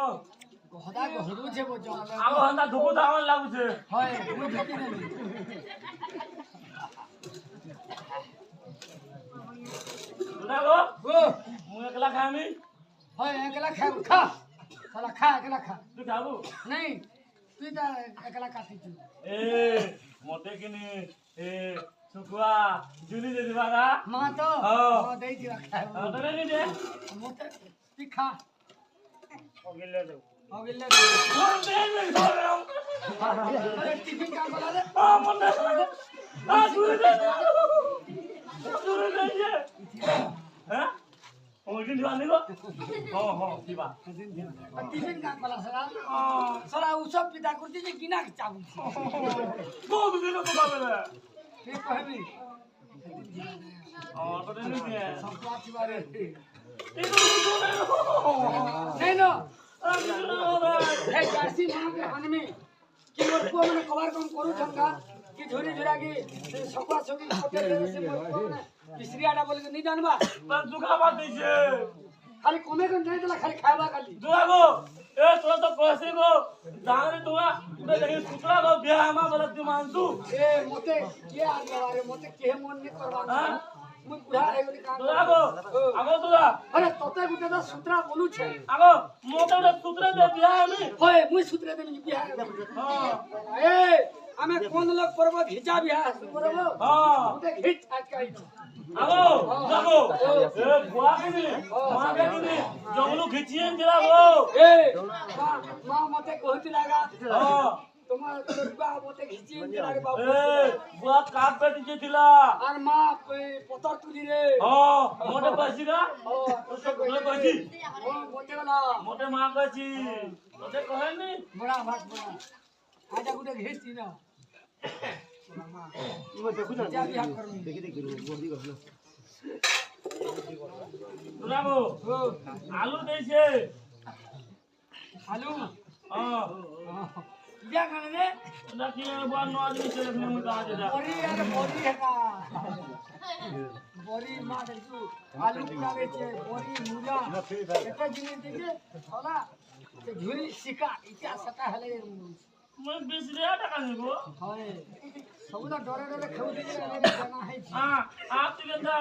गहदा गहदू छे बो जंगल আমার হান্দা ধুকু দাওয়ান লাগুছে হয় মুই ঢুকি নেবি দাদা ओ মুই একলা খামি হয় एकला खा खा साला खा एकला खा তুই খাবো नहीं तू ता एकला काटी तू এ মতে কিনি এ সুকুয়া জুলি দে দিবাগা मां तो हाँ। हां दे दी रखा है তোরে নি দে मोटे तू खा ওগিলে দে हो गेले কোন দে নে ধরে अरे टिफिन का बोला रे আ মনে আ তুই দে তুই দে যে হ্যাঁ ওই দিন জানি গো হ্যাঁ দিবা टिफिन का बोला साला আ साला उ सब पिता करती जे किना के चाबू বহুত দিন তো পাবে ठीक कहबी তোরে নি দে सब बात बारे এই তো नहीं नो আ हे जासी मां के हन में कि मोर को मने कवर कम करू छंगा कि झोरी झोरा के सकवा सकी होटल से मोर को ने बिसरियाडा बोल के नहीं जानबा দুঃখা বাদ দিছে खाली कमे के नहीं देला खाली खावा खाली দুয়াগো এ তোরা তো কইছি গো জানে তোরা তোরা দেখি সুতরা গো বিয়া আমা বলে তুই মানতু ए मोते के आ गया रे मोते के मन नहीं करबा हां मुई बुढ़ा रे बोली काम দুয়াগো আগো তোরা अरे तोते गुटे तो सूत्रा बोलू छे আগো মোতে ওটা সুতরা দে বিয়া আমি होय मुई सूत्रे दे बियाह হ্যাঁ ए हमें कोन लोग परब घिचा बियाह परब হ্যাঁ मोते घिच आज काई আগো যাগো এ বুয়া কিনি মাকে কিনি জঙ্গলু খিচিয়েন দিলা গো ए मां मोते कहती लगा হ্যাঁ তোমার তোরবা মোতে ঘিচি লাগে বাবু এ বুয়া কাট পেটি দিলা আর মা পতর তুলি রে হ্যাঁ মোটে পাইছি গা ও তোরে পাইছি ও মোতে वाला মোটে মা পাইছি তোতে কহেনি बड़ा भात बड़ा आजा गुटे घिची ना मामा इबो देखु ना जा बियाह करमी দুলাগো ओ আলু দেইছে आलू হ্যাঁ क्या करने रे না কি বুয়া নো আদমি ছেলে ফেলে মুই কাজ দা बोरी यार बोरी है ना बोरी मां देखू आलू पूरा बेचे बोरी मुजा एटा जिनिस देखे होला ते झुरी सिका इटा सटा हले মই 20 টাকা নিব হয় सबुदा डरे डरे खाऊ दे जाना है आप तिगंदा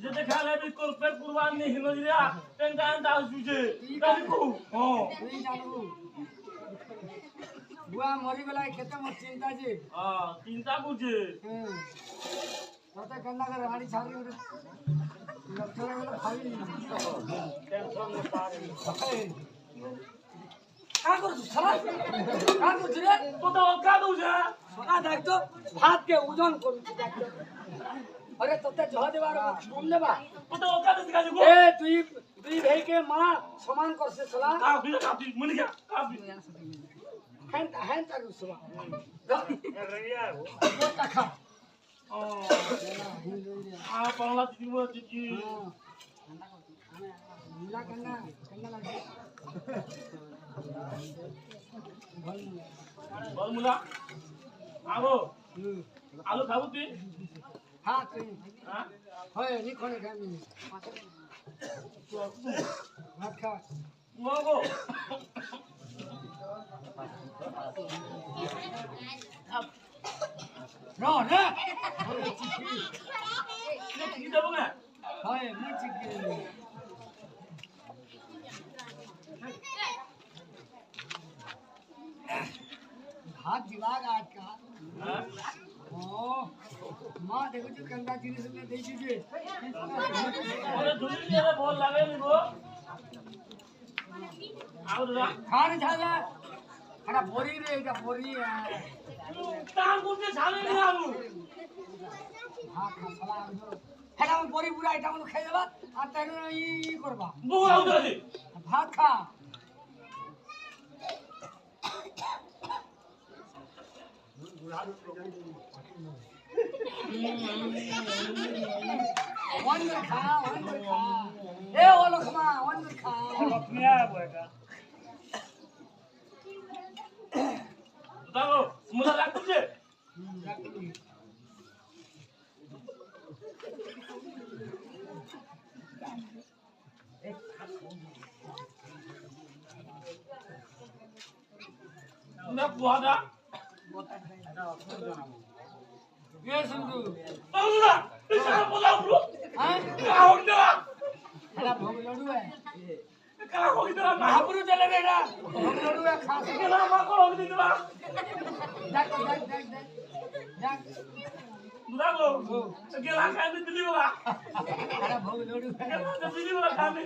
जे देखा ले भी कॉर्पोरेट कुर्बान नहीं हिलो दिया टेंगा अंदा सुजे काकू हां नहीं जानू बुआ मरी गला खेते में चिंता जी हां चिंता बुझे होता गंदा कर गाड़ी छाड़ी लक्षण वाला खाई टेंशन में पारी का कर साला का कर रे तो तो का दूजा सोना देख तो भात के ओजन करू अरे तते जह देबार कम देबा तो तो का दिखा जो ए तुई भाई के मां समान कर से सला काफी मन गया काफी हैन हैन तारू सुबह रैया वो टका বাংলা দিদি মনে দিদি বলমুলা আলো আলু খাবো তুই হ্যাঁ তুই হ্যাঁ হয় লিখনে খাবি ভাত খা মগো র না কি দেবো না হয় মুচি গেল ভাত দিবাগ আজ কা ও মা দেখো যে গঙ্গা জিনিস में दे दीजिए ওরে ধুলি দিয়ে বল লাগে নিবো আও দাদা খান ছাড়া আরে বড়ি রে এটা বড়ি কাম করতে জানে না আলু ভাত মশলা এটা বড়ি পুরা এটা মনে খাই দেবা আর তাই ই করবা বউ আও দাদি ভাত খা ওয়ান্ডার খা এ ও লখমা ওয়ান্ডার খা মিয়া বয়টা দাও মুলা লাগছে না বুয়াদা ये सुनू বাবুরা এটা বলা ব্রো हां কাও না এটা ভোগ লড়ু है কাও হই না महापुरु चले बेटा भोग लड़ू है खा के কেনা মা কো হই দিবা देख देख দাও গেলা খাই দিলি বলা এটা ভোগ লড়ু है গেলা দিলি বলা খাবে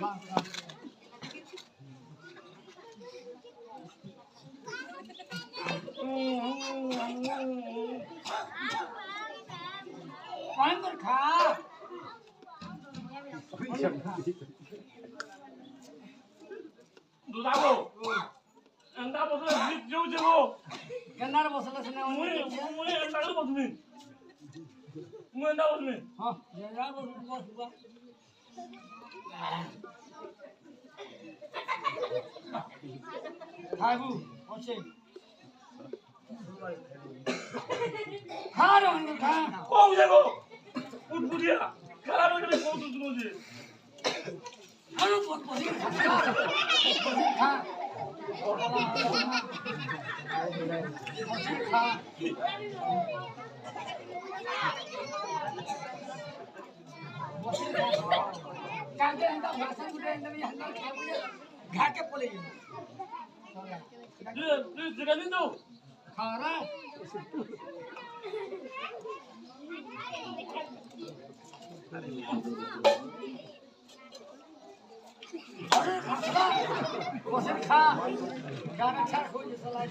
अंदर खा দুদাবো এন্ডা বসে জিত যাও যাবো गन्नार मसाला सुना মুই মুই এন্ডা করে বসবি মুই এন্ডা বসবি हां गन्नार मसाला खाबू ओछे खा रे अंदर खा কম যাবো উঠবুড়িয়া খেলা করে কত দূর যে अरे बहुत पसीना खा खा कांटे अंदर भाषण गुटे अंदर ये अंदर खा घा के पले তুই যেটা দিন তো खा रहा अरे खा पसीना खा गाना छाड़ खोज सलाह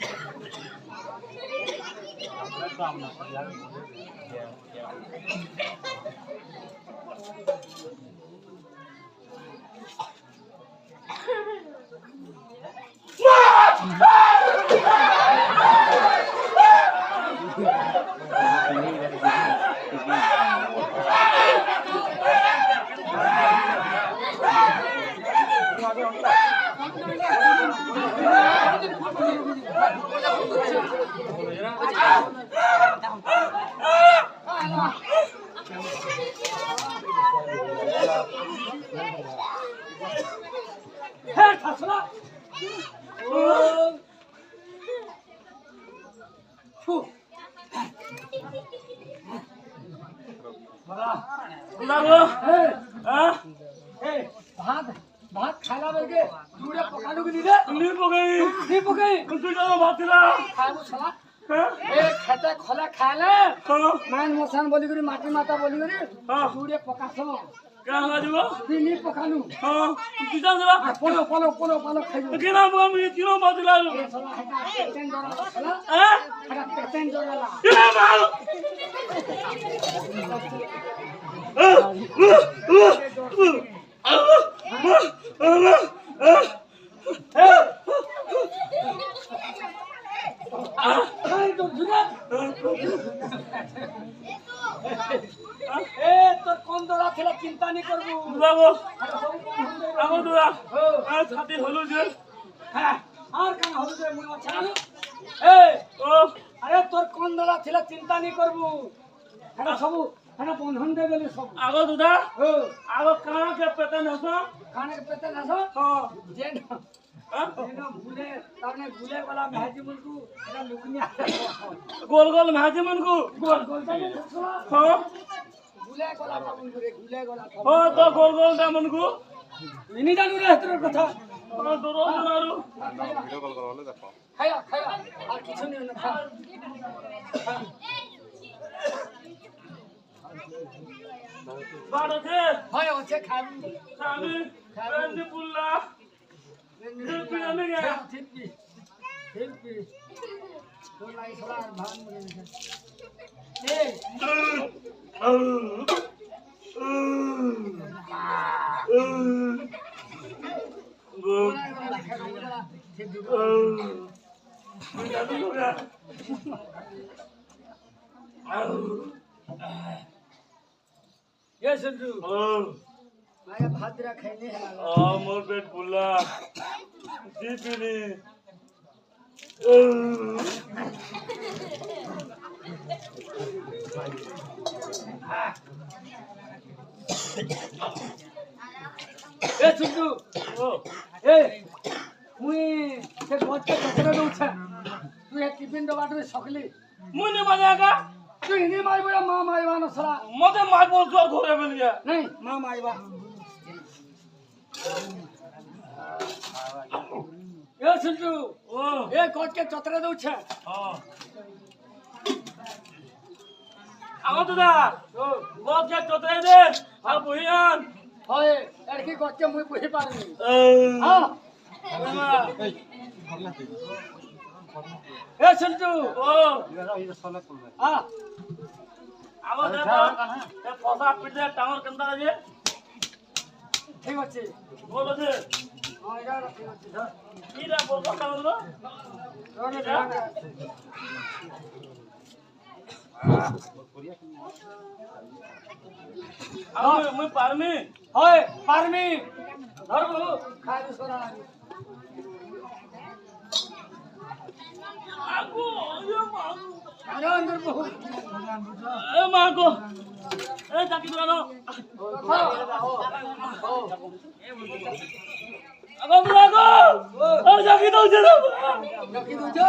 है खसला फू লাগো ए হ্যাঁ भात भात खाला बेगे जुड़े पकानो के लिए নি পকাই नहीं पकाई তুই যাও ভাতিলা खाबो सला হ্যাঁ ए खेते खोला खाले হ্যাঁ मान मसान बोली करी माटी माता बोली करी हाँ। जुड़े पकासो কেন লাগিব नहीं पकानु হ্যাঁ তুই যাও যাবা पलो पलो पलो पलो खाइयो কেনা আমি কিনো ভাতিলা ए सला हटा पेटेन जोरा सला হ্যাঁ हटा पेटेन जोरा ला কেনা মাল ए तो जुड़ा আগো দুরা ছাতি হলো যে হ্যাঁ আর কেন হলো যে মুই আছে না ও আরে তোর কোন দাদা ছিল চিন্তা নি করবু এটা সবু এটা বন্ধন দে দেলি সব আগো দুদা ও আগো কানা কে পেতে নসো কানে পেতে নাসো হ্যাঁ যেন যেন ভুলে তারনে ভুলে গলা ভাজি মুলকু এটা লুকনি গোল গোল ভাজি মনকু গোল গোল তাই দেখছো হ্যাঁ ভুলে গলা মুলকু রে ভুলে গলা ও তো গোল গোল টা মনকু ইনি জানু রে তোর কথা ও দরো দরারু খায়া খায়া আর কিছু নেই না খা বাড়ছে হয় হচ্ছে খাবি আমি রঞ্জি পুল্লা শিল্পী আমি গে শিল্পী শিল্পী তোর লাই সরা আর ভান মরে গেছে এই ये संजू माया भाद्रा खाने है ना मोर पेट फुल्ला दीपिनी ए संजू ए मुई से बहुत के कचरा दउ छ तू एक टिफिन डबा में सकली मुने मजा का तू हिंदी मारबा मां मारबा न सरा मते मार बोल जोर घोरे बन गया नहीं मां मारबा ए संजू ओ ए कोच के चतरा दउ छ हां আগো দুদা গোদ কে চতরে দে আর বহিয়ান होय लड़की कोच के मुई पुही पारनी हां ए संजू ओ हां আগো দে তো পসা পিটে টাঙর কেন্দা যে ठीक আছে বলো যে हां यार ठीक আছে ধর কিরা বল কথা বললো তোরে ধ্যান আগো মুই পারমি होय पारमी धर बोलो खाय सोरा আগো यो মাগো अरे अंदर बहु এ মাগো এ চাকি দুরানো আগো দুরাগো ও চাকি দউছে রে लकी दूजे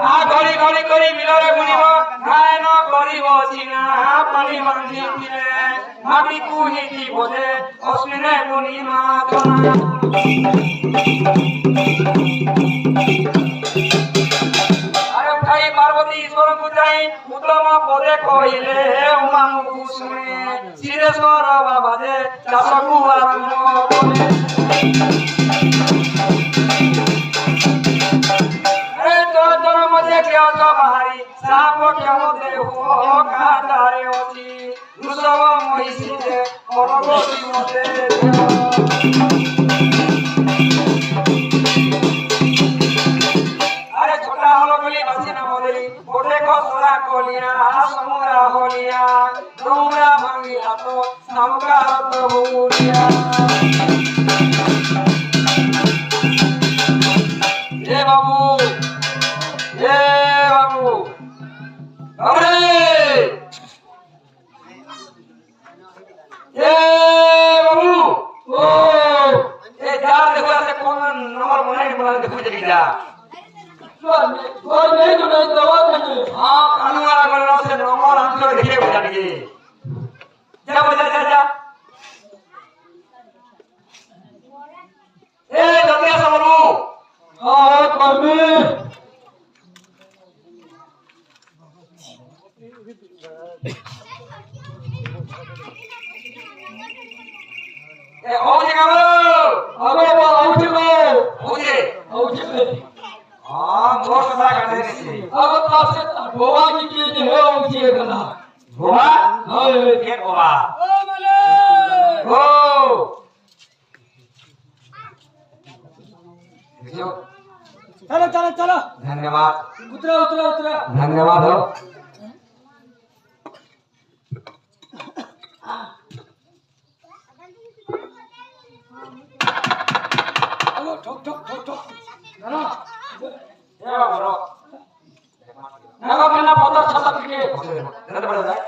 আ ঘড়ি ঘড়ি করি বিলরে গুনিব গায়ন করিব চিনা পানি মাঝি পিলে মাটি কুহিতি বোঝে অশ্বিনে গুনি মাতনা আরে উঠাই পার্বতী ঈশ্বর বুঝাই উত্তম পদে কইলে উমাঙ্গু শুনে শিরেশ্বর বাবাজে চাষকু আরম্ভ করে তোর মধ্যে কেউ তো বাহারি সাপ কেউ দেহ কাটারে অতি দুসব মহিষিতে মরগতি মতে আরে ছোটা হলো বলি বাঁচি না বলি ওঠে খসরা কলিয়া সমরা হলিয়া তোমরা ভাঙিলা তো সামকার তো বুড়িয়া এ বাবু আরে এ বাবু ও এ যা দেখো আছে কোন নম্বর মনে বলে দেখো যে কিটা और नहीं तो नहीं दवा नहीं हां कानू वाला करना से নম্বর आंसर দেখে বুঝা দিকে যা বুঝা যা যা এ জলদি আসো বাবু हाँ कर्मी এ ও জায়গা বলো अबे वो उठलो বুঝে उठले हां মোর কথা কাটে দিছি अब पासे गोवा की है उठिए गला গোবা हाँ কে গোবা ओ मले ও দেখো चलो चलो चलो धन्यवाद उतरो उतरो उतरो धन्यवाद हो हेलो ठोक ठोक ठोक ठोक ना ये बोलो नागा बिना पत्थर छतक के धर बड़ा जाए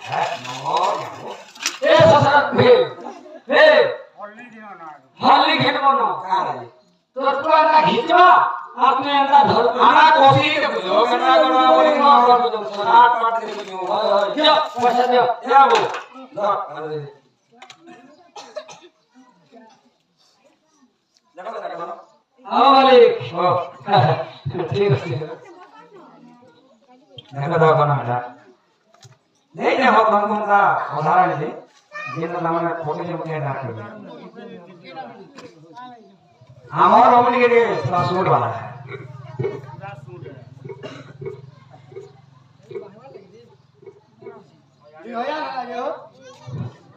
है नो ए ससरत हे हल्ली घेन बनो तो तुआ ना खिचवा आपने अंदर धर आना कोसी के बुझो गना गना बोली ना बुझो सराट पाट के बुझो क्या पैसा दे क्या वो आओ मालिक ओ ठीक है देखो दो कोना है नहीं ने हो तुम का उदाहरण दे जिन नाम में फोटो जो के डाक हमार रोमन के लिए सूट वाला है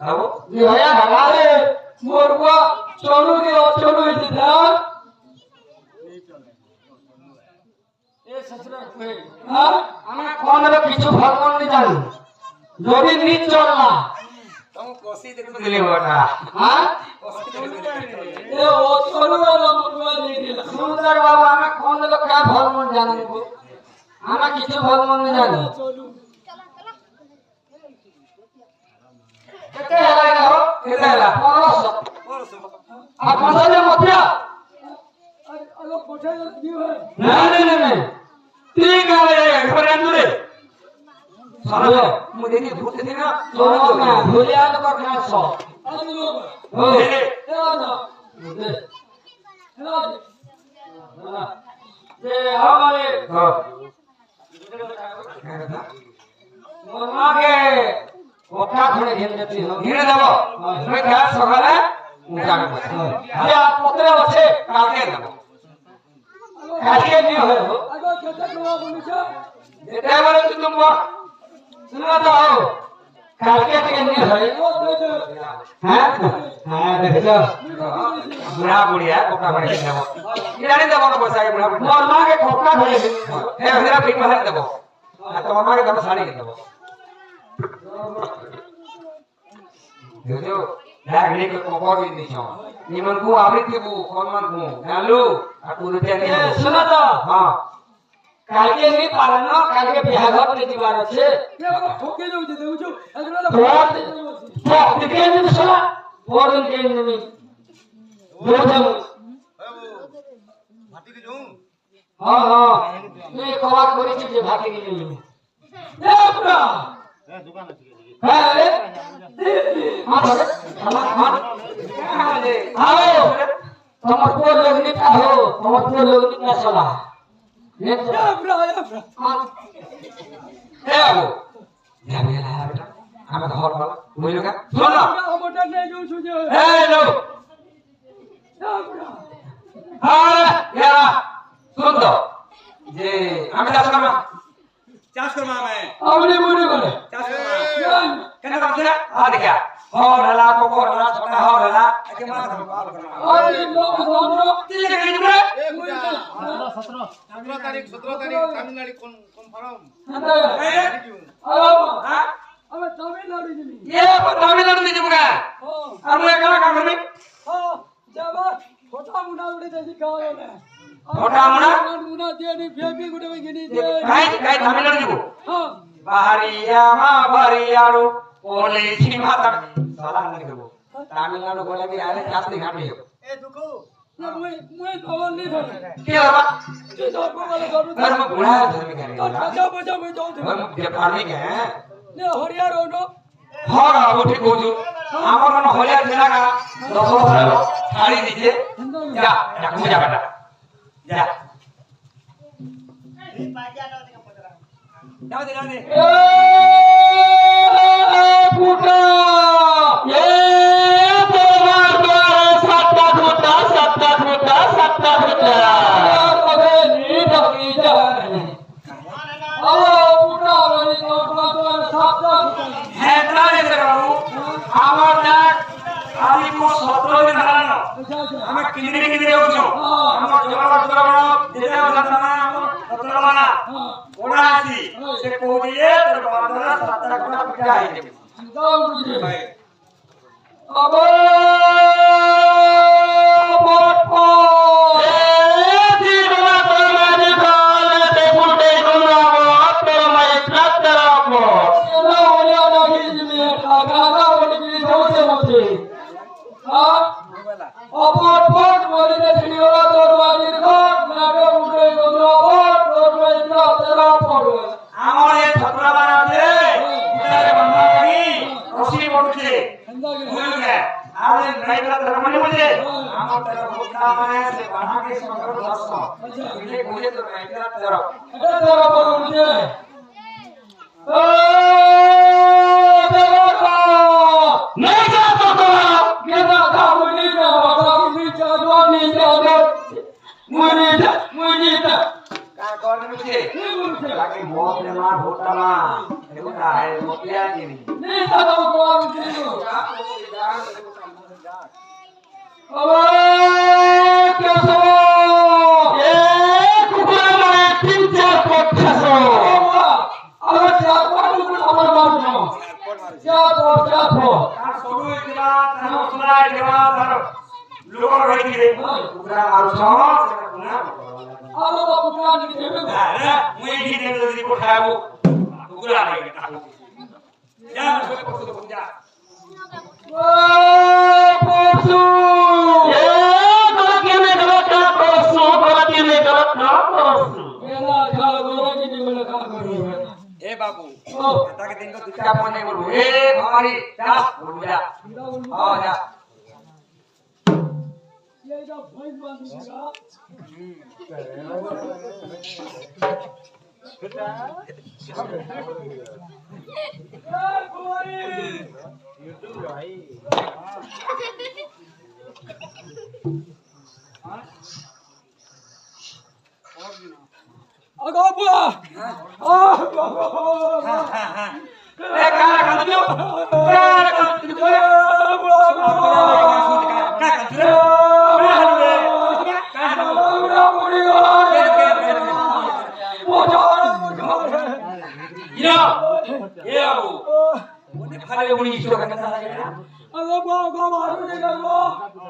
अब ये होया हमारे मोरवा चोलू के चोलू इतना ए ससुरा पे हां আমরা কোন রে কিছু ভগবান নি জানি যদি নি চলনা तुम कोसी देखो दिले होटा हां ए ओ चोलू वाला मोरवा दे दिला सुंदर बाबा আমরা কোন রে का भगवान জানি আমরা কিছু भगवान নি জানি কেতে হেলা हो কেতে হেলা 1500 আর 1500 মতিয়া अरे अलो कोठे दियो है नहीं ठीक है घर अंदर चलो मुझे नहीं भूत देना चलो ना भूलिया तो करना सो अरे लोग हो ए ना हेलो ये हमारे हो मम्मा के ओका खड़े घेर देती हो घेर देबो मैं क्या सकाले ऊंचा में ये आप पत्रे আছে কালকে দেবো কালকে नहीं हो अगो खेते को बोलछा এটা বলে তুমি सुना तो हो कालके के नहीं है ओ दे दे हां हां देखो बुढ़ा बुढ़िया कोका बने के देबो इरानी देबो ना पैसा के बुढ़ा मोर मां के कोका बने ए हमरा पिक में देबो आ तो मां के देबो साड़ी के देबो देखो लागने को कोको भी नहीं छो निमन को आवृत्ति को कौन मन को नालू आ पुरुते नहीं सुना तो हां कालके नहीं पालन कालके बिहाघर ने दीवार আছে ये को ठोके दउ दे दउ अगला तो दिखे नहीं सुना बोर्डन के नहीं बोर्डन भाती के जाऊं हां हां मैं कवात करी छी जे भागे के नहीं ए पूरा ए दुकान আছে अरे हां हां आओ तुम को लोग नहीं हो तुम को लोग नहीं सला ये या ब्रा ए आओ जाने ला बेटा हमें घर वाला बोलो का सुन ना हम मोटर नहीं जो सुजे ए लो या ब्रा अरे यार सुन तो जे हमें चाष करना मैं हमने बोले बोले चाष कहना करते हैं आ देखा हो रला को रला छोटा हो रला के मार अरे लोग दोनों तीन के गिन रे 17 तारीख तमिलनाडु कन्फर्म हां अब तमिलनाडु जिनी ये तमिलनाडु में जुगा हां अरे कला काम में हां जब छोटा मुंडा उड़े जैसी गाँव है छोटा मुंडा मुंडा दे नहीं फेंकी गुटे में गिनी दे काय तमिलनाडु जुगो हां बाहरिया मा बाहरियाड़ो ओले सीमा तक साला नहीं देबो तमिलनाडु बोले भी आले चास नहीं खाटी हो ए दुखो ना मैं खबर नहीं धरे के बाबा जे धर्म वाला धर्म धर्म बुढ़ा धर्म के नहीं बचा बचा मैं जाऊं धर्म के पानी के हैं ने हरिया रोनो हां वो ठीक हो जो हमर न होलिया दिना का 10 थाली दीजिए जा जा पूजा करना जा जाओ दे पुटा ये तोमार द्वारा सत्ता खुटा अबे नी ढकी जाने ओ पुटा वाली तो सत्ता हेतरा ने करू আমার ডাক আমি কো 17 দিন হারানো আমি কিনে কিনে যাচ্ছি আমার জোড়া জোড়া না ওরা আসি সে কোদিয়ে তোর বান্দরা সাতটা কোনা পিটা হইছে দাও বুঝি আবার পট পট এ দিবলা তোর মাঝে খালে তে ফুটে গুনাবত তোর মাঝে ছাত্রা পট এলা ওলা লাগিস মে টাকা ওড়ি ধোতে মতে হ্যাঁ অপট পট বলিতে ছিড়িওলা তোর মাঝে ঘট নাড়ে ফুটে গুনাবত তোর মাঝে ছাত্রা পট আমার এই ছাত্রাবার আছে ইতারে বান্দা করি রশি পড়ছে বুঝলে আরে নাইলা ধর্মনি বুঝে আমার তেরা ভোটা মানে সে বানা के संगर दर्शन ये बुझे तो नाइला तेरा এটা তেরা পর বুঝে ও দেবতা নাই যা তো কেনা দামনি যা দামনি যা দামনি যা মুনি যা का करने बुझे ताकि मौत ने मार भोटा ना देखा है मोतिया की नहीं नहीं दादा को बुझे अबे कैसो ए कुकुरा मारे 3-4 पट खसो अबे चार पट আমার মারছো চাপো আর সরু দিবা তার মশলা দিবা তার লোক রইছে পুরা আর সব না আলো বাবু কান দিবে আরে মুই কি দেব যদি কোঠাবো পুরা নাই কালো যা সব পছন্দ করে যা ও পশু এ তোরা কেনে গলত না পশু তোরা কেনে গলত না পশু এলা খাল গোরা কি দিবে খা করবে ए बाबू ও ताके दिन को दुचा पने बोल ए हमारी जा बोल जा हां जा ये जो भैंस बांधूंगा अगो बुआ ए कार कर दियो कार कर दियो का या ए बाबू ओने फाले उनी किलो का कथा लगे ना अगो बुआ गो मारू दे गो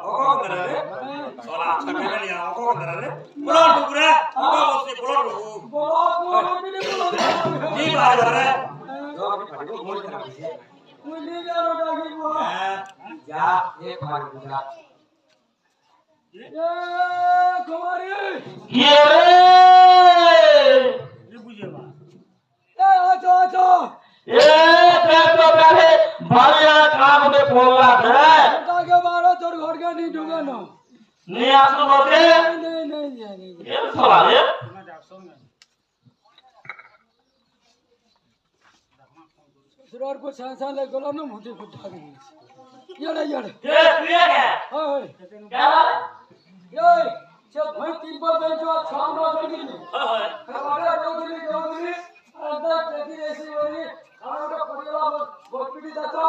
ओको करे रे सोला छके लिया ओको करे रे बोलो टुकरा ओको बसने बोलो नी बात रे जो अभी फटको मोड़ के रखिए मुझे जा रोटा की बुआ जा एक बार बुला ए कुमारी ये बुझे बा ए आचो ए तो पहले भारिया काम में पोला है बेटा के बारो तोर घर के नहीं ढूंढा ना नहीं आसु बोलते नहीं ये साला ये सुरार को सांसा ले गलो ना मुझे फटा गई ये ये प्रिय है हां क्या ये सब भाई तीन बार बेंच और छाम ना लगी हां हमारा चौधरी अंदर टेकी ऐसी वाली हमारा परिवार बॉस्पिटल जाता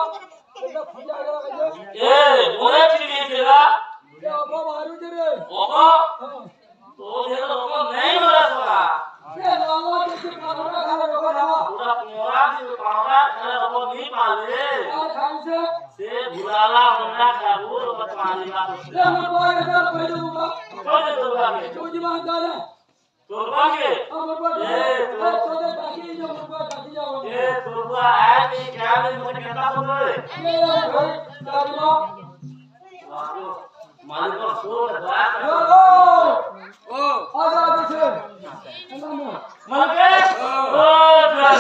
तो फटा गया ये बोले चीज तेरा ये अब मारू दे रे ओको तो ये तो ओको नहीं बोला साला ये लावा के कामरा खाने को ना पूरा मोरा से पावड़ा करे ओको नहीं पाले और खान से बुलाला मुन्ना खाबू बतवानी बात ये मरवा के चल पहले दूंगा कौन तो बागे तो जी मान डाले तो बागे अब मरवा ये तो सोचे ताकि जो मरवा ताकि जाओ ये तो है नहीं क्या नहीं मुझे कहता बोलो ये भाई दादू मालिक को सो रहा ओ ओ आजा से मालिक ओ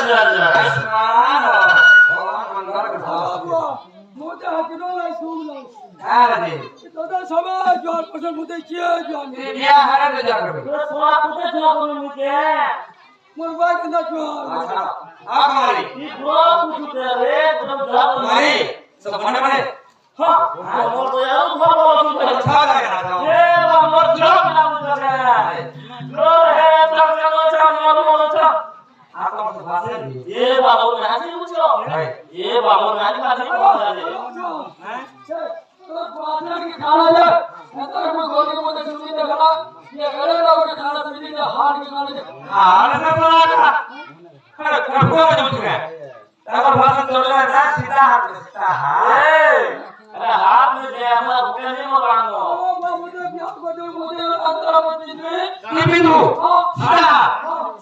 जा आसमान भगवान मंगल का मोटा हकनो लाई सूग लाई हां रे तो समाज जोर पसंद मुझे किए जान बिया हरा दे जा कर तो सोआ कुछ जो बोल मुझे मरवा के ना जो अच्छा आ हमारी ये दो कुछ तेरे तुम जा हमारी सब बने बने हां और तो यार बहुत बहुत अच्छा लग रहा था ये नंबर जो ना मुझे लो है तब चलो चलो चलो आपका भाषा ये बाबू नाजी पूछो ये बाबू नाजी नाजी बोल रहे हैं तो बात की खाना जा तो मैं गोली को मुझे सुनी देखला ये करे ना वो खाना पीने का हार के खाने আরে না না আরে কোন যাও তুমি তারপর ভাষণ চলে না সিধা হাত সিধা अरे हाथ में दे हमरा भूखे नहीं मगांगो ओ बाबू तो क्या मुझे अंतरा मत दीजिए কি বিন্দু সিধা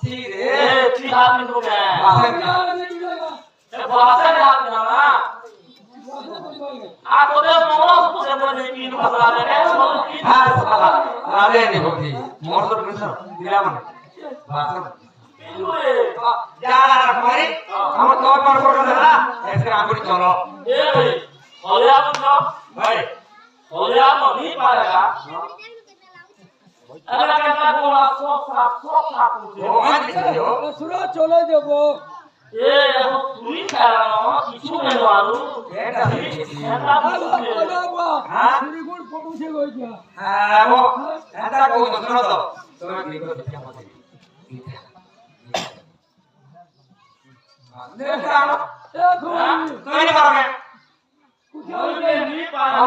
সিধে ए ठीक हाथ में तो क्या है ভাষণ यार नहीं मिलेगा ए भाषा में हाथ में ना आ तो दे मोरा से बोले तीन फसला दे रे হ্যাঁ সালা আরে নি ভক্তি মোর তো কিছু দিলাম না ভাষণ যারা মারি আমার তো পার করে না এসে আগুন চলো ए भाई होलिया बंदो ভাই होलिया में नहीं पाएगा अरे कहता बोला सोख साफ ও মানে দিও सुरो चले देबो ए এখন তুই খেলানো কিছু নেই আলু এটা এটা बाबा হ্যাঁ श्री गुण फोटो से गई क्या হ্যাঁ ও এটা কই তো শুনো তো তুমি কি করতে চাও দেখা देखो তুমি নি পারবে कुछ नहीं पाएगा